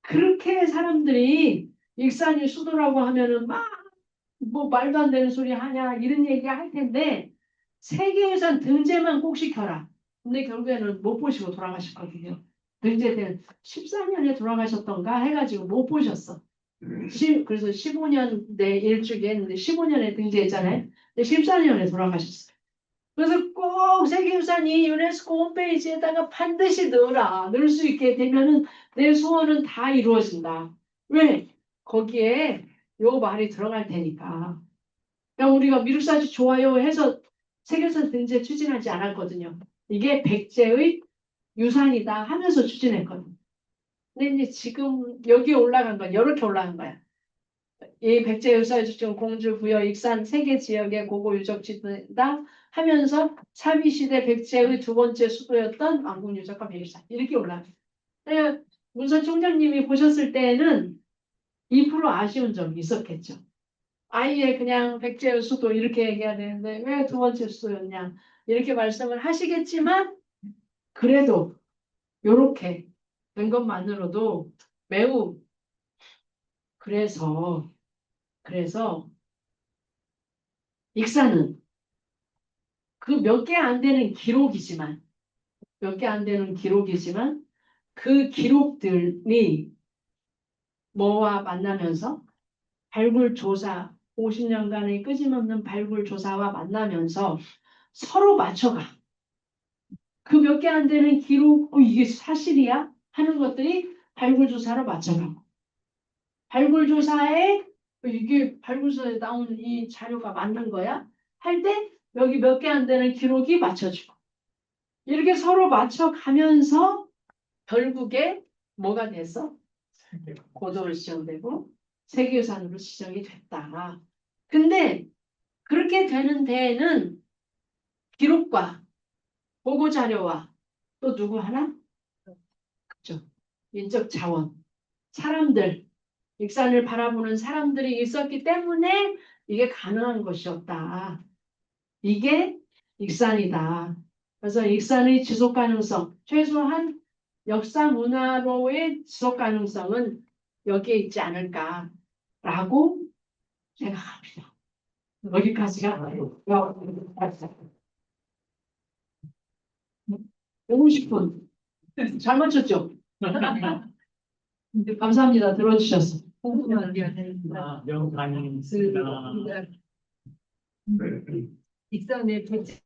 그렇게 사람들이 익산이 수도라고 하면은 막 뭐 말도 안 되는 소리 하냐 이런 얘기 할 텐데 세계유산 등재만 꼭 시켜라. 근데 결국에는 못 보시고 돌아가셨거든요. 등재 때는 14년에 돌아가셨던가 해가지고 못 보셨어. 그래서 15년 내 일주기 했는데 15년에 등재했잖아요. 근데 14년에 돌아가셨어요. 그래서 꼭 세계유산이 유네스코 홈페이지에다가 반드시 넣어라. 넣을 수 있게 되면은 내 소원은 다 이루어진다. 왜? 거기에 요 말이 들어갈 테니까. 그냥 우리가 미륵사지 좋아요 해서 세계유산 등재 추진하지 않았거든요. 이게 백제의 유산이다 하면서 추진했거든요. 근데 이제 지금 여기에 올라간 건 이렇게 올라간 거야. 이 백제 의사주증 공주 부여 익산 세 개 지역의 고고 유적지다 하면서 사비 시대 백제의 두 번째 수도였던 왕궁 유적과 백일산 이렇게 올라가요. 문서 총장님이 보셨을 때에는 2% 아쉬운 점이 있었겠죠. 아예 그냥 백제의 수도 이렇게 얘기해야 되는데 왜 두 번째 수도였냐 이렇게 말씀을 하시겠지만 그래도 요렇게 된 것만으로도 매우 그래서 익사는 그 몇 개 안 되는 기록이지만 그 기록들이 뭐와 만나면서 발굴조사 50년간의 끊임없는 발굴조사와 만나면서 서로 맞춰가 그 몇 개 안 되는 기록 이게 사실이야 하는 것들이 발굴조사로 맞춰가고 발굴조사에 이게 발굴조사에 나오는 이 자료가 맞는 거야 할 때 여기 몇 개 안 되는 기록이 맞춰지고 이렇게 서로 맞춰가면서 결국에 뭐가 됐어? 고도로 지정되고 세계유산으로 지정이 됐다. 근데 그렇게 되는 데에는 기록과 보고자료와 또 누구 하나? 그죠. 인적 자원, 사람들, 익산을 바라보는 사람들이 있었기 때문에 이게 가능한 것이었다. 이게 익산이다. 그래서 익산의 지속 가능성, 최소한 역사 문화로의 지속 가능성은 여기에 있지 않을까라고 생각합니다. 여기까지가 50분. 잘 맞췄죠? 감사합니다. 들어주셔서. 명강입니다. 익산의 백제